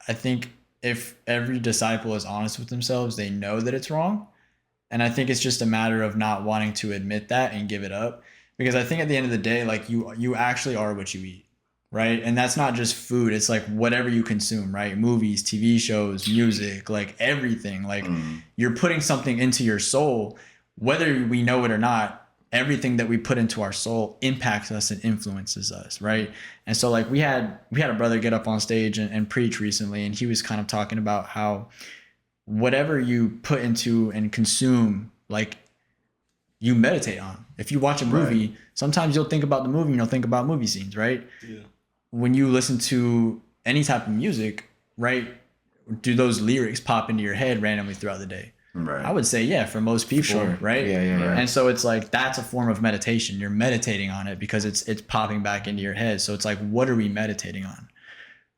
I think if every disciple is honest with themselves, they know that it's wrong. And I think it's just a matter of not wanting to admit that and give it up. Because I think at the end of the day, like you actually are what you eat, right? And that's not just food. It's like whatever you consume, right? Movies, TV shows, music, like everything. Like you're putting something into your soul, whether we know it or not. Everything that we put into our soul impacts us and influences us, right? And so like we had a brother get up on stage and preach recently, and he was kind of talking about how whatever you put into and consume, like you meditate on. If you watch a movie, sometimes you'll think about the movie and you'll think about movie scenes, right? Yeah. When you listen to any type of music, right, do those lyrics pop into your head randomly throughout the day? Right. I would say, yeah, for most people, sure. right? Yeah. And so it's like, that's a form of meditation. You're meditating on it because it's popping back into your head. So it's like, what are we meditating on?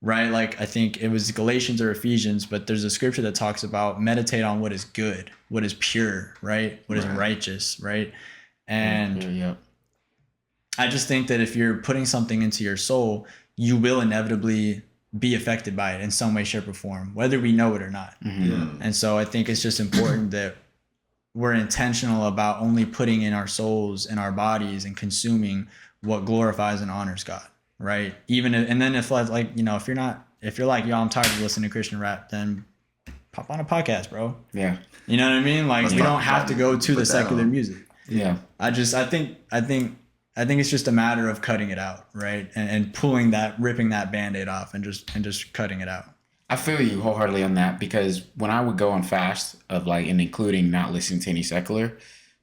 Right? Like, I think it was Galatians or Ephesians, but there's a scripture that talks about meditate on what is good, what is pure, right? What is righteous, right? And Yep. I just think that if you're putting something into your soul, you will inevitably be affected by it in some way, shape, or form, whether we know it or not. And so I think it's just important that we're intentional about only putting in our souls and our bodies and consuming what glorifies and honors God, right? Even if, and then if like, you know, if you're like, yo, I'm tired of listening to Christian rap, then pop on a podcast, bro. Yeah. You know what I mean? Like, you don't have to go to the secular music. Yeah. I think it's just a matter of cutting it out, right? And pulling that, ripping that Band-Aid off and just cutting it out. I feel you wholeheartedly on that, because when I would go on fast of like, and including not listening to any secular,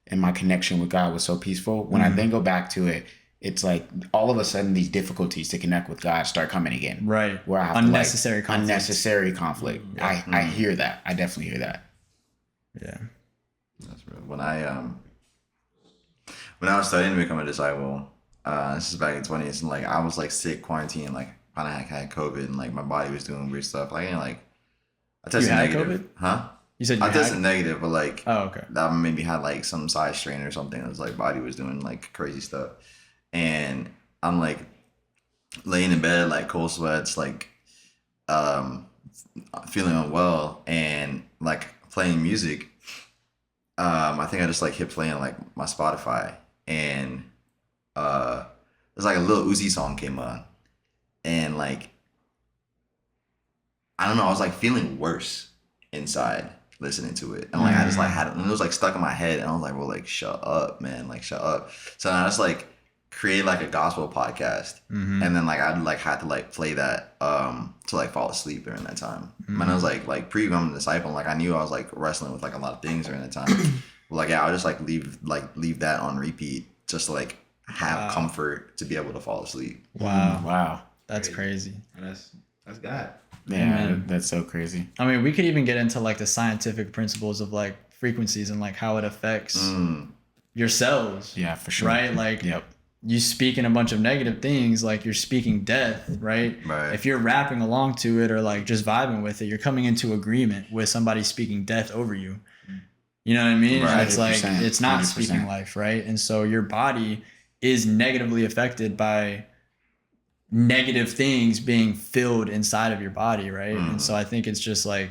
and my connection with God was so peaceful, when I then go back to it, it's like all of a sudden these difficulties to connect with God start coming again. Right. Where I have Unnecessary conflict. Unnecessary conflict. I hear that. I definitely hear that. Yeah. That's real. When I was studying to become a disciple, this is back in 20s, and like I was like sick, quarantined, like I had COVID, and like my body was doing weird stuff. Like, I tested negative. COVID? Huh? You said I tested negative, but like, oh, okay. That maybe had like some side strain or something. It was like body was doing like crazy stuff, and I'm like laying in bed, like cold sweats, like feeling unwell, and like playing music. I think I just like hit play on like my Spotify, and there's like a Lil Uzi song came on, and like I don't know, I was like feeling worse inside listening to it, and like I just like had it, and it was like stuck in my head, and I was like, well, like shut up, man, like shut up. So I just like create like a gospel podcast, and then like I like had to like play that to like fall asleep during that time. And I was like pre-becoming a disciple, like I knew I was like wrestling with like a lot of things during that time. Like yeah, I'll just like leave that on repeat just to like have comfort to be able to fall asleep. Wow. That's crazy. That's God. Yeah, that's so crazy. I mean, we could even get into like the scientific principles of like frequencies and like how it affects your cells. Yeah, for sure. Right? Like, yep. You speaking a bunch of negative things, like you're speaking death, right? Right. If you're rapping along to it or like just vibing with it, you're coming into agreement with somebody speaking death over you. You know what I mean? Right. It's like, it's not 100%. speaking life, right? And so your body is negatively affected by negative things being filled inside of your body, right? And so I think it's just like,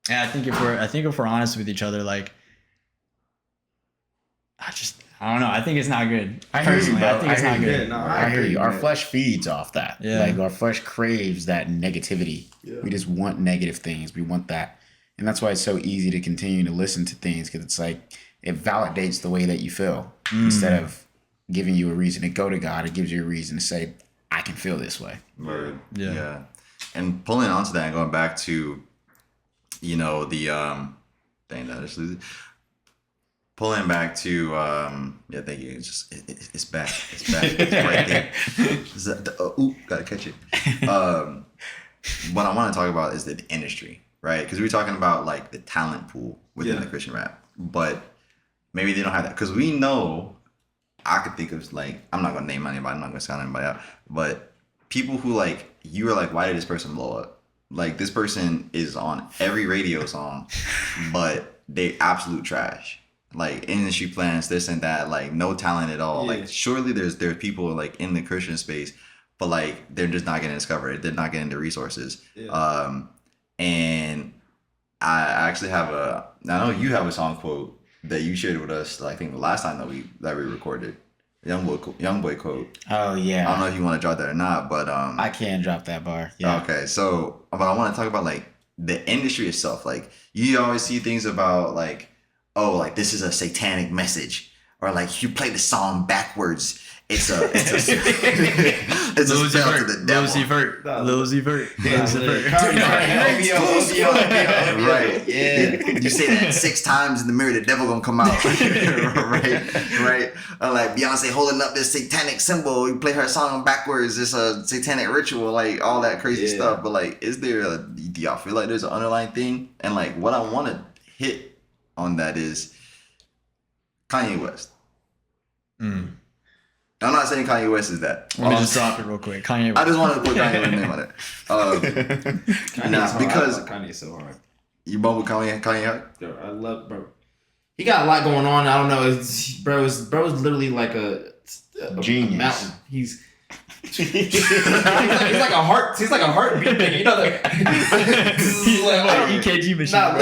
and I think if we're honest with each other, like, I don't know. I think it's not good. I hear you, bro. I think it's not good. Yeah, no, I hear you. Our flesh feeds off that. Yeah. Like our flesh craves that negativity. Yeah. We just want negative things. We want that. And that's why it's so easy to continue to listen to things, because it's like it validates the way that you feel instead of giving you a reason to go to God. It gives you a reason to say, I can feel this way. Word. Yeah. Yeah. And pulling onto that and going back to, you know, the dang, did I just lose it? Pulling back to yeah, thank you. It's just it's back. It's back. It's right there. Gotta catch it. What I want to talk about is the industry, right? Because we were talking about like the talent pool within the Christian rap, but maybe they don't have that, because we know. I could think of like, I'm not gonna name anybody, I'm not gonna sound anybody out, but people who like, you were like, why did this person blow up? Like, this person is on every radio song, but they absolute trash. Like, industry plans, this and that, like no talent at all. Yeah. Like, surely there's people like in the Christian space, but like they're just not getting discovered. They're not getting the resources. Yeah. And I actually have I know you have a song quote that you shared with us, I think the last time that we recorded, young boy quote. Oh yeah. I don't know if you want to drop that or not, but I can drop that bar. Yeah. Okay, so but I want to talk about like the industry itself. Like, you always see things about like, oh, like this is a satanic message, or like you play the song backwards. It's a spell to the devil. Lil Uzi Vert. Right. Yeah. You say that 6 times in the mirror, the devil gonna come out. Right. Like Beyonce holding up this satanic symbol. You play her song backwards. It's a satanic ritual. Like all that crazy stuff. But like, do y'all feel like there's an underlying thing? And like, what I want to hit on that is Kanye West. I'm not saying Kanye West is that. Let me just drop it real quick. Kanye West. I just wanted to put Kanye's name on it. Nah, because Kanye's so hard. you bump with Kanye hard? Yo, I love bro. He got a lot going on. I don't know. Bro is literally like a genius. Mountain. He's like a heart. He's like a heartbeat thing. You know that. He's like an EKG machine. Nah, I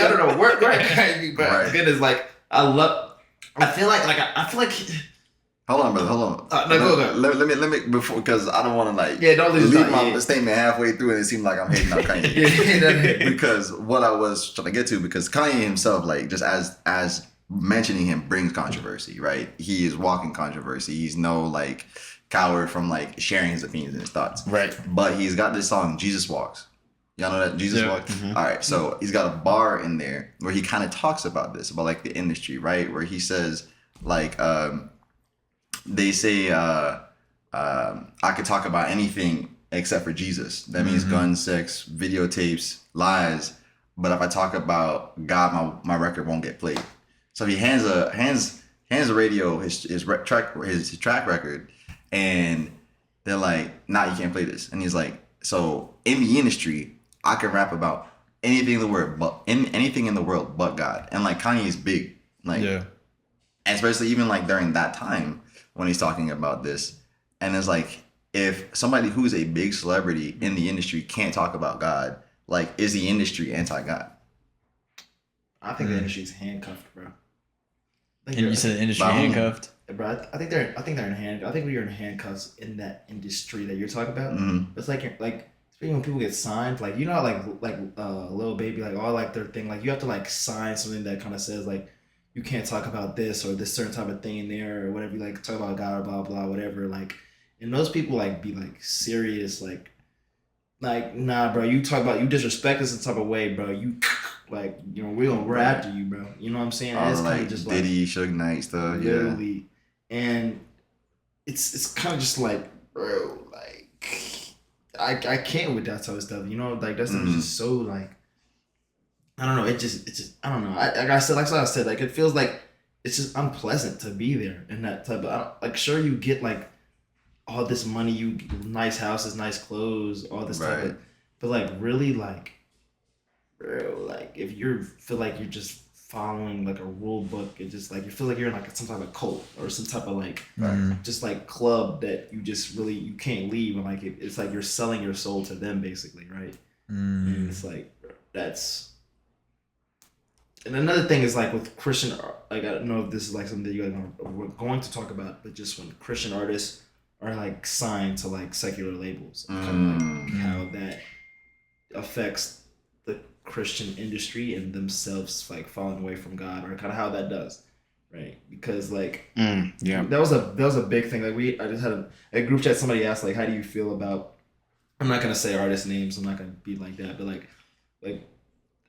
don't know. Work right. Right. Goodness, like I feel like Hold on, brother. Hold on. No, go. Let me before, because I don't want to don't lose leave that, my statement halfway through and it seemed like I'm hating on Kanye. Because what I was trying to get to, because Kanye himself, like just as mentioning him brings controversy, right? He is walking controversy. He's no like coward from like sharing his opinions and his thoughts. Right. But he's got this song, Jesus Walks. Y'all know that Jesus Walks? Mm-hmm. All right. So he's got a bar in there where he kind of talks about this, about like the industry, right? Where he says like, they say I could talk about anything except for Jesus. That means guns, sex, videotapes, lies. But if I talk about God, my record won't get played. So he hands the radio his track record, and they're like, "Nah, you can't play this." And he's like, "So in the industry, I can rap about anything in the world but God." And like Kanye is big, like, especially even like during that time when he's talking about this. And it's like, if somebody who's a big celebrity in the industry can't talk about God, like, is the industry anti-God? I think the industry's handcuffed, bro. And you said the industry handcuffed. Bro, I think they're in handcuffs. I think we're in handcuffs in that industry that you're talking about. It's like especially when people get signed, like, you know, Lil Baby, like all like their thing, like you have to like sign something that kind of says like you can't talk about this or this certain type of thing in there or whatever. You like talk about God or blah blah whatever. Like, and those people like be like serious, like nah, bro. You disrespect us in some type of way, bro. You like, you know, we're after you, bro. You know what I'm saying? And it's kind of just Diddy, Suge Knight stuff, literally, and it's kind of just like, bro, like I can't with that type of stuff. You know, like that stuff is just so like, I don't know. It just I don't know. Like I said, like it feels like it's just unpleasant to be there in that type of. Like, sure, you get like all this money, you nice houses, nice clothes, all this type of, but like really like, bro, like if you feel like you're just following like a rule book, it just like you feel like you're in like some type of cult or some type of like just like club that you just really you can't leave, and like it's like you're selling your soul to them basically, right? And it's like that's. And another thing is like with Christian, like I don't know if this is like something that you guys are going to talk about, but just when Christian artists are like signed to like secular labels, and kind of like how that affects the Christian industry and themselves like falling away from God, or kind of how that does, right? Because like that was a big thing. Like I just had a group chat. Somebody asked like, how do you feel about? I'm not gonna say artist names. I'm not gonna be like that, but like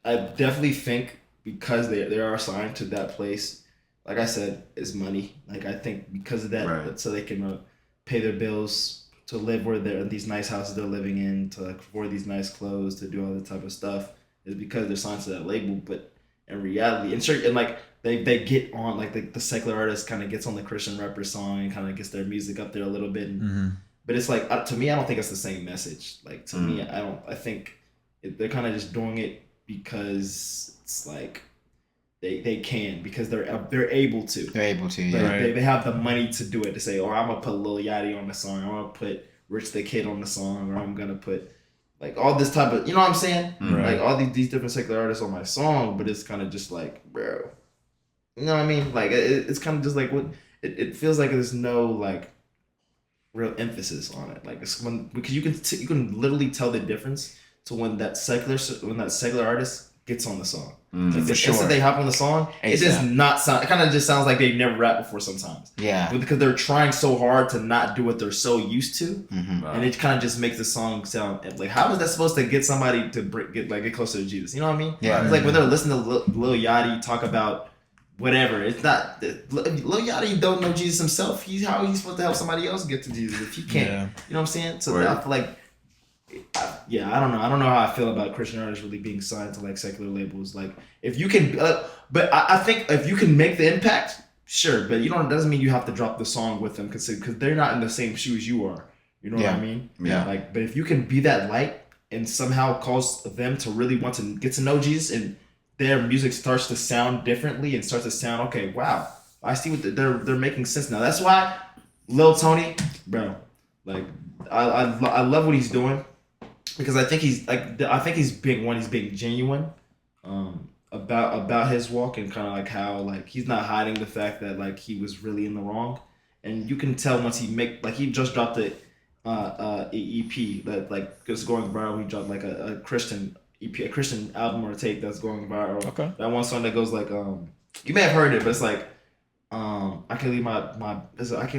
I definitely think because they are signed to that place, like I said, is money. Like I think because of that, so they can pay their bills, to live where they're these nice houses they're living in, to like afford these nice clothes, to do all that type of stuff, is because they're signed to that label. But in reality, and like they get on like the secular artist kind of gets on the Christian rapper song and kind of gets their music up there a little bit. But it's like to me, I don't think it's the same message. Like to me, I think they're kind of just doing it because it's like they can, because they're able to. They're able to, yeah. Right. They have the money to do it, to say, I'm gonna put Lil Yachty on the song, I'm gonna put Rich the Kid on the song, or I'm gonna put like all this type of, you know what I'm saying? Right. Like all these different secular artists on my song, but it's kind of just like, bro, you know what I mean? Like it's kind of just like what it feels like. There's no like real emphasis on it. Like it's because you can literally tell the difference to when that secular artist gets on the song. For sure. Instant they hop on the song, it does not sound. It kind of just sounds like they've never rapped before sometimes. Yeah. But because they're trying so hard to not do what they're so used to, and it kind of just makes the song sound like, how is that supposed to get somebody to get closer to Jesus? You know what I mean? Yeah. It's like when they're listening to Lil Yachty talk about whatever. It's not Lil Yachty don't know Jesus himself. How he's supposed to help somebody else get to Jesus if he can't? Yeah. You know what I'm saying? So I feel like. yeah, I don't know how I feel about Christian artists really being signed to like secular labels. Like, if you can, but I think if you can make the impact, sure. But you don't. Doesn't mean you have to drop the song with them because they're not in the same shoes you are. You know what I mean? Yeah. Like, but if you can be that light and somehow cause them to really want to get to know Jesus, and their music starts to sound differently and starts to sound, okay, wow, I see what they're making sense now. That's why Lil Tony, bro, like I love what he's doing, because I think he's being genuine about his walk, and kind of like how like he's not hiding the fact that like he was really in the wrong, and you can tell once he just dropped a EP that like is going viral. He dropped like a Christian EP, a Christian album or tape that's going viral. Okay. That one song that goes like you may have heard it, but it's like I can't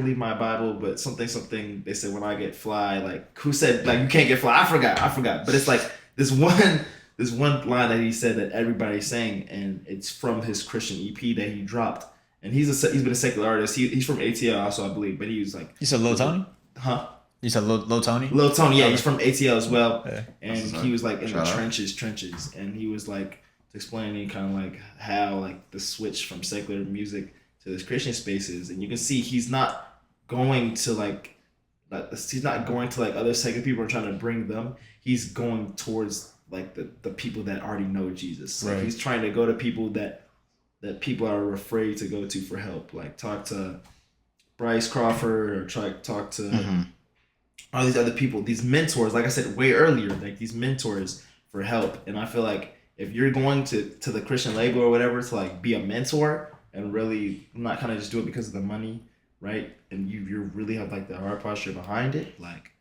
leave my Bible, but something they said when I get fly, like who said like you can't get fly? I forgot. But it's like this one line that he said that everybody's saying, and it's from his Christian EP that he dropped. And he's been a secular artist. He's from ATL also, I believe, but he was like, You said Lil Tony? Huh? You said Lil Tony? Lil Tony, yeah, he's from ATL as well. Yeah. And he was like in the trenches, and he was like explaining kind of like how like the switch from secular music to this Christian spaces, and you can see he's not going to like other secular people and trying to bring them. He's going towards like the people that already know Jesus. Like, he's trying to go to people that people are afraid to go to for help. Like talk to Bryce Crawford, or talk to all these other people, these mentors, like I said way earlier, like these mentors for help. And I feel like if you're going to the Christian label or whatever to like be a mentor and really not kind of just do it because of the money, right? And you really have like the hard posture behind it, like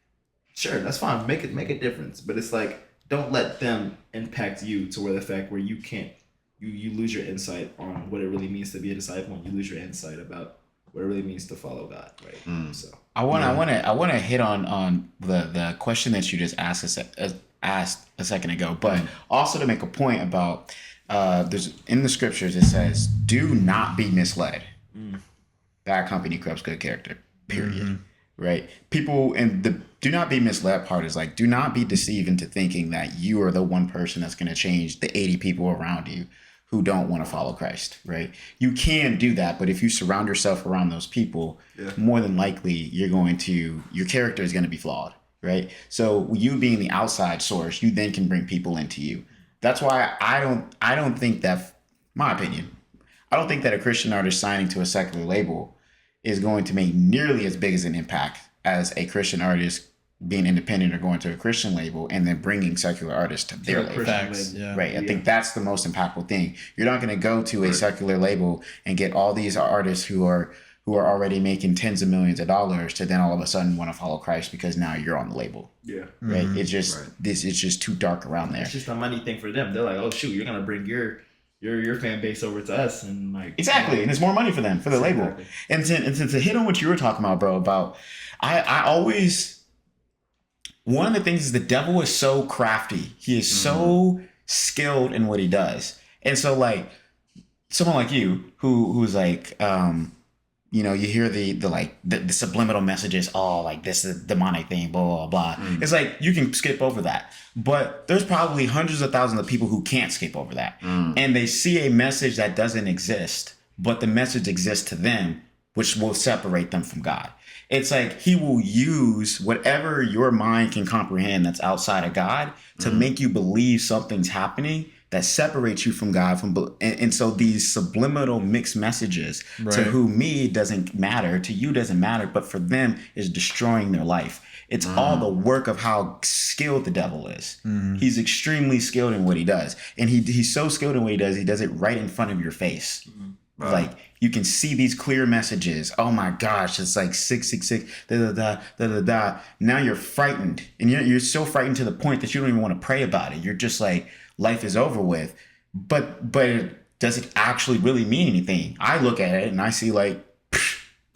sure, that's fine, make a difference. But it's like, don't let them impact you to where the fact where you can't, you lose your insight on what it really means to be a disciple, and you lose your insight about what it really means to follow God, right? So I want to hit on the question that you just asked a second ago, but also to make a point about there's in the scriptures it says, "Do not be misled. Bad company corrupts good character." Period. Right? People, and the do not be misled part is like, do not be deceived into thinking that you are the one person that's going to change the 80 people around you who don't want to follow Christ, right? You can do that, but if you surround yourself around those people, more than likely your character is going to be flawed, right? So you being the outside source, you then can bring people into you. That's why I don't think that, my opinion, I don't think that a Christian artist signing to a secular label is going to make nearly as big as an impact as a Christian artist being independent or going to a Christian label and then bringing secular artists to their label. Right. I think that's the most impactful thing. You're not going to go to a secular label and get all these artists who are already making tens of millions of dollars to then all of a sudden want to follow Christ because now you're on the label. Yeah. Right. It's just it's just too dark around there. It's just a money thing for them. They're like, oh shoot, you're gonna bring your fan base over to us, and like exactly, and it's more money for them, for the label. And to hit on what you were talking about, bro, about I always, one of the things is the devil is so crafty. He is so skilled in what he does. And so like someone like you who's like you know, you hear the subliminal messages, oh, like this is a demonic thing, blah, blah, blah. It's like you can skip over that. But there's probably hundreds of thousands of people who can't skip over that. And they see a message that doesn't exist, but the message exists to them, which will separate them from God. It's like he will use whatever your mind can comprehend that's outside of God to make you believe something's happening that separates you from God. And so these subliminal mixed messages to who me doesn't matter, to you doesn't matter, but for them is destroying their life. It's all the work of how skilled the devil is. He's extremely skilled in what he does. And he's so skilled in what he does it right in front of your face. Like you can see these clear messages. Oh my gosh, it's like 666, da da da da da da. Now you're frightened, and you're so frightened to the point that you don't even want to pray about it. You're just like, life is over with. But does it actually really mean anything? I look at it and I see like,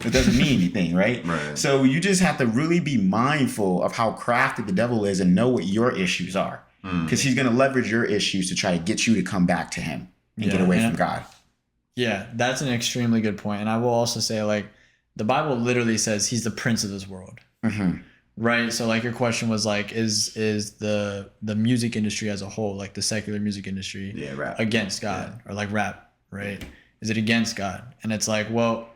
it doesn't mean anything, right? So you just have to really be mindful of how crafty the devil is and know what your issues are, because he's going to leverage your issues to try to get you to come back to him and get away from God. Yeah, that's an extremely good point. And I will also say, like, the Bible literally says he's the prince of this world. Right. So like your question was like, is the music industry as a whole, like the secular music industry, rap against God or like rap, right? Is it against God? And it's like, well,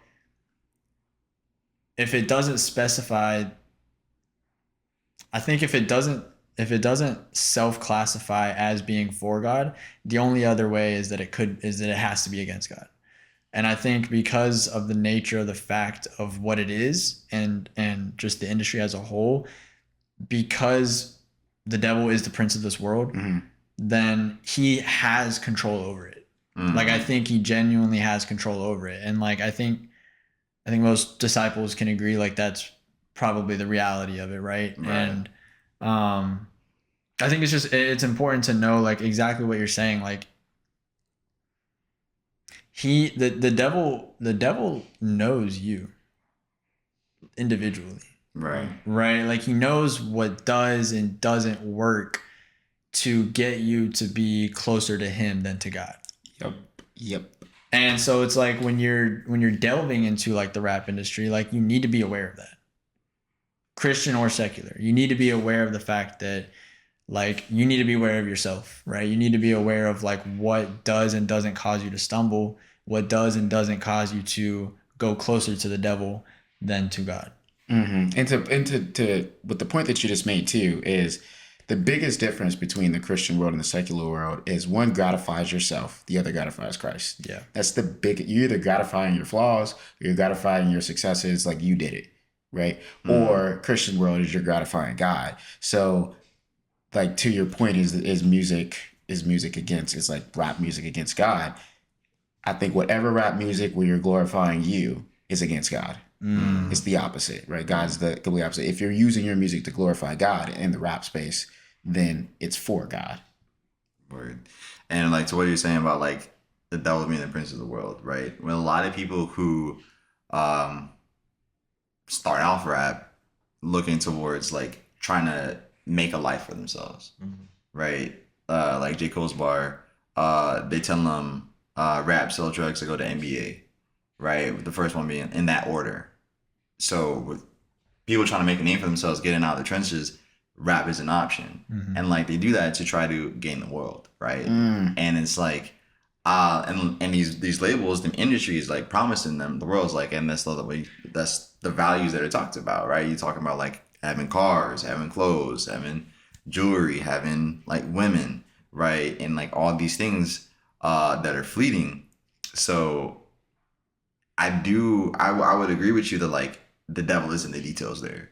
if it doesn't specify, I think if it doesn't self-classify as being for God, the only other way is that it has to be against God. And I think because of the nature of the fact of what it is and just the industry as a whole, because the devil is the prince of this world, then he has control over it. Like I think he genuinely has control over it. And like I think most disciples can agree like that's probably the reality of it, right? And I think it's important to know like exactly what you're saying. Like the devil knows you individually. Right. Like he knows what does and doesn't work to get you to be closer to him than to God. Yep. And so it's like when you're delving into like the rap industry, like you need to be aware of that. Christian or secular, you need to be aware of the fact that like you need to be aware of yourself, right? You need to be aware of like what does and doesn't cause you to stumble, what does and doesn't cause you to go closer to the devil than to God. And to with the point that you just made too is the biggest difference between the Christian world and the secular world is one gratifies yourself, the other gratifies Christ. Yeah. That's you're either gratifying your flaws or you're gratifying your successes like you did it, right? Or Christian world is you're gratifying God. So like to your point is music against, it's like rap music against God. I think whatever rap music where you're glorifying you is against God. It's the opposite, right? God's the complete opposite. If you're using your music to glorify God in the rap space, then it's for God. Word. And like to what you're saying about like the devil being the prince of the world, right? When a lot of people who start off rap looking towards like trying to make a life for themselves, right? Like J. Cole's bar, they tell them rap, sell drugs, to go to NBA, right? With the first one being in that order. So with people trying to make a name for themselves, getting out of the trenches, rap is an option. And like they do that to try to gain the world, right? And it's like and these labels, the industry is like promising them the world's like, and that's the values that are talked about, right? You talking about like having cars, having clothes, having jewelry, having like women, right? And like all these things that are fleeting. So I would agree with you that like the devil is in the details there.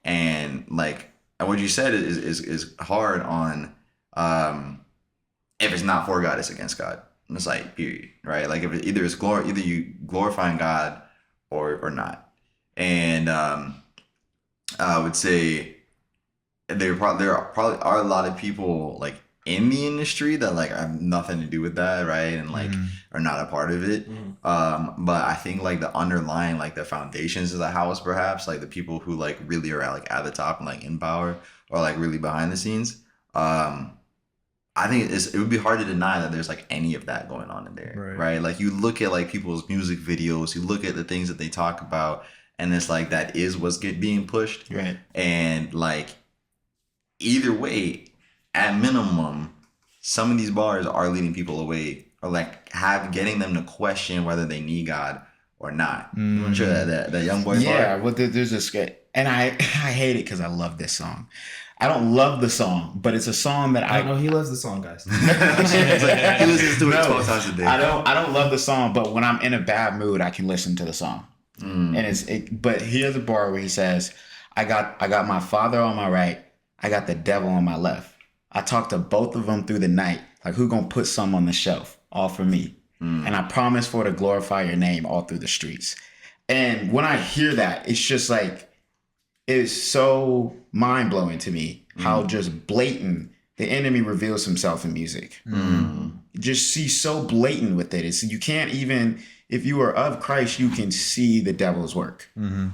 And like what you said is hard on if it's not for God, it's against God. And it's like period, right? Like if it, either you glorifying God or not. And I would say there probably are a lot of people like in the industry that like have nothing to do with that, right? And like are not a part of it. But I think like the underlying, like the foundations of the house, perhaps like the people who like really are like at the top and like in power or like really behind the scenes. I think it would be hard to deny that there's like any of that going on in there, right? Like you look at like people's music videos, you look at the things that they talk about, and it's like that is what's being pushed, right? And like either way, at minimum, some of these bars are leading people away or like getting them to question whether they need God or not. I'm sure that young boy. Yeah, well, there's a skit, and I hate it because I love this song. I don't love the song, but it's a song that I know he loves the song, guys. It's like, he listens to it 12 times a day. I don't love the song, but when I'm in a bad mood, I can listen to the song. And but here's a bar where he says, I got my father on my right, I got the devil on my left. I talked to both of them through the night. Like, who gonna put some on the shelf? All for me. And I promise for to glorify your name all through the streets. And when I hear that, it's just like, it is so mind-blowing to me how just blatant the enemy reveals himself in music. Just see so blatant with it. It's, you can't even, if you are of Christ, you can see the devil's work. And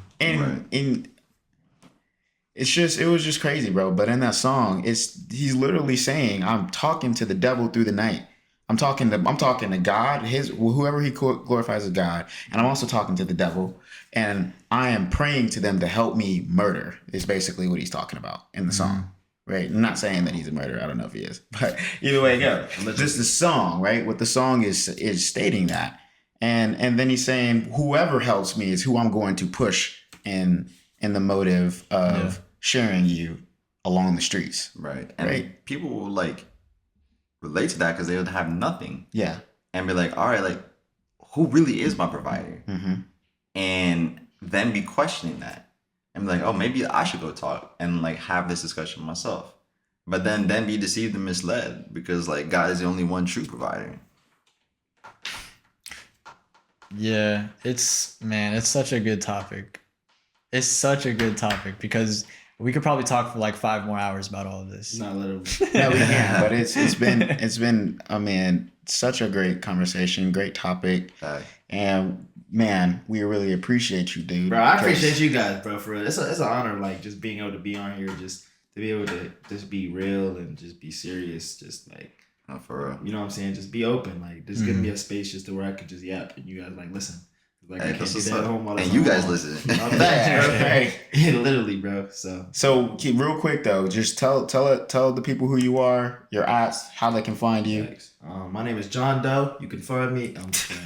it was just crazy, bro. But in that song, he's literally saying, I'm talking to the devil through the night. I'm talking to God, whoever he glorifies as God, and I'm also talking to the devil, and I am praying to them to help me murder. Is basically what he's talking about in the song, right? I'm not saying that he's a murderer. I don't know if he is, but either way it goes. This is the song, right? What the song is stating that, and then he's saying whoever helps me is who I'm going to push in the motive of sharing you along the streets, Right. And people will like relate to that because they would have nothing. Yeah. And be like, all right, like, who really is my provider? Mm-hmm. And then be questioning that. And be like, oh, maybe I should go talk and like have this discussion myself. But then be deceived and misled because like God is the only one true provider. Yeah, it's such a good topic. It's such a good topic because we could probably talk for like 5 more hours about all of this. Not literally. No, we can, but it's been I mean, such a great conversation, great topic, and man, we really appreciate you, dude. Bro, I appreciate you guys, bro. For real, it's an honor, like just being able to be on here, just to be able to just be real and just be serious, just like for real. you know what I'm saying, just be open, like just give me a space just to where I could just yap and you guys like listen. Like I can't do that at home all the time. And you guys listen. Literally, bro. So real quick though, just tell the people who you are, your apps, how they can find you. thanks. My name is John Doe. You can find me. I'm just kidding.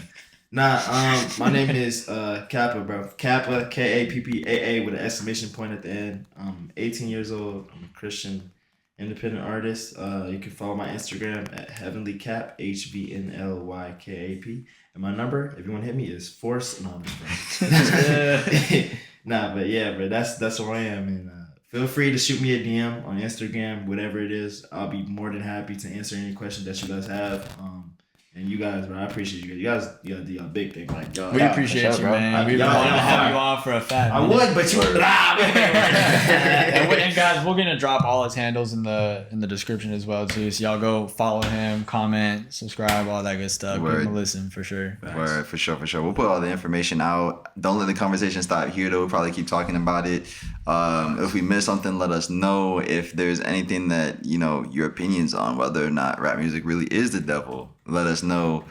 My name is Kappa, bro. Kappa, Kappa, with an exclamation point at the end. I'm 18 years old. I'm a Christian independent artist. You can follow my Instagram at heavenlycap, HVNLYKAP. And my number, if you want to hit me, is Force. No, I'm just kidding. But yeah, bro, that's where I am. And feel free to shoot me a DM on Instagram, whatever it is. I'll be more than happy to answer any questions that you guys have. And you guys, bro, I appreciate you guys. You gotta do your big thing, like y'all. We appreciate you, man. We want to have you on for a fact. I would, but you were and guys, we're gonna drop all his handles in the description as well too. So y'all go follow him, comment, subscribe, all that good stuff. Give him a listen for sure. Word, for sure. We'll put all the information out. Don't let the conversation stop here though. We'll probably keep talking about it. If we miss something, let us know. If there's anything that your opinions on whether or not rap music really is the devil, let us know.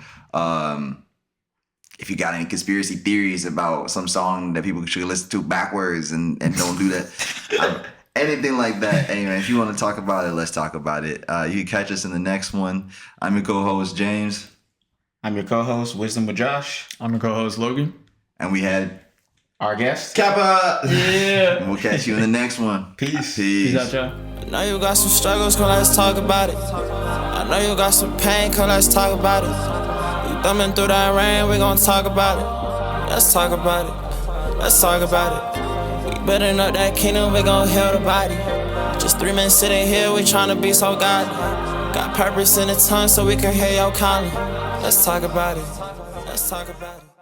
If you got any conspiracy theories about some song that people should listen to backwards and don't do that. Anything like that. Anyway, if you want to talk about it, let's talk about it. You can catch us in the next one. I'm your co-host, James. I'm your co-host, Wisdom with Josh. I'm your co-host, Logan. And we had our guest, Kappa. Yeah. And we'll catch you in the next one. Peace. Peace out, y'all. I know you got some struggles, come let's talk about it. I know you got some pain, come let's talk about it. You thumbing through that rain, we gon' talk about it. Let's talk about it, let's talk about it. We building up that kingdom, we gon' heal the body. Just 3 men sitting here, we tryna be so godly. Got purpose in the tongue so we can hear your calling. Let's talk about it, let's talk about it.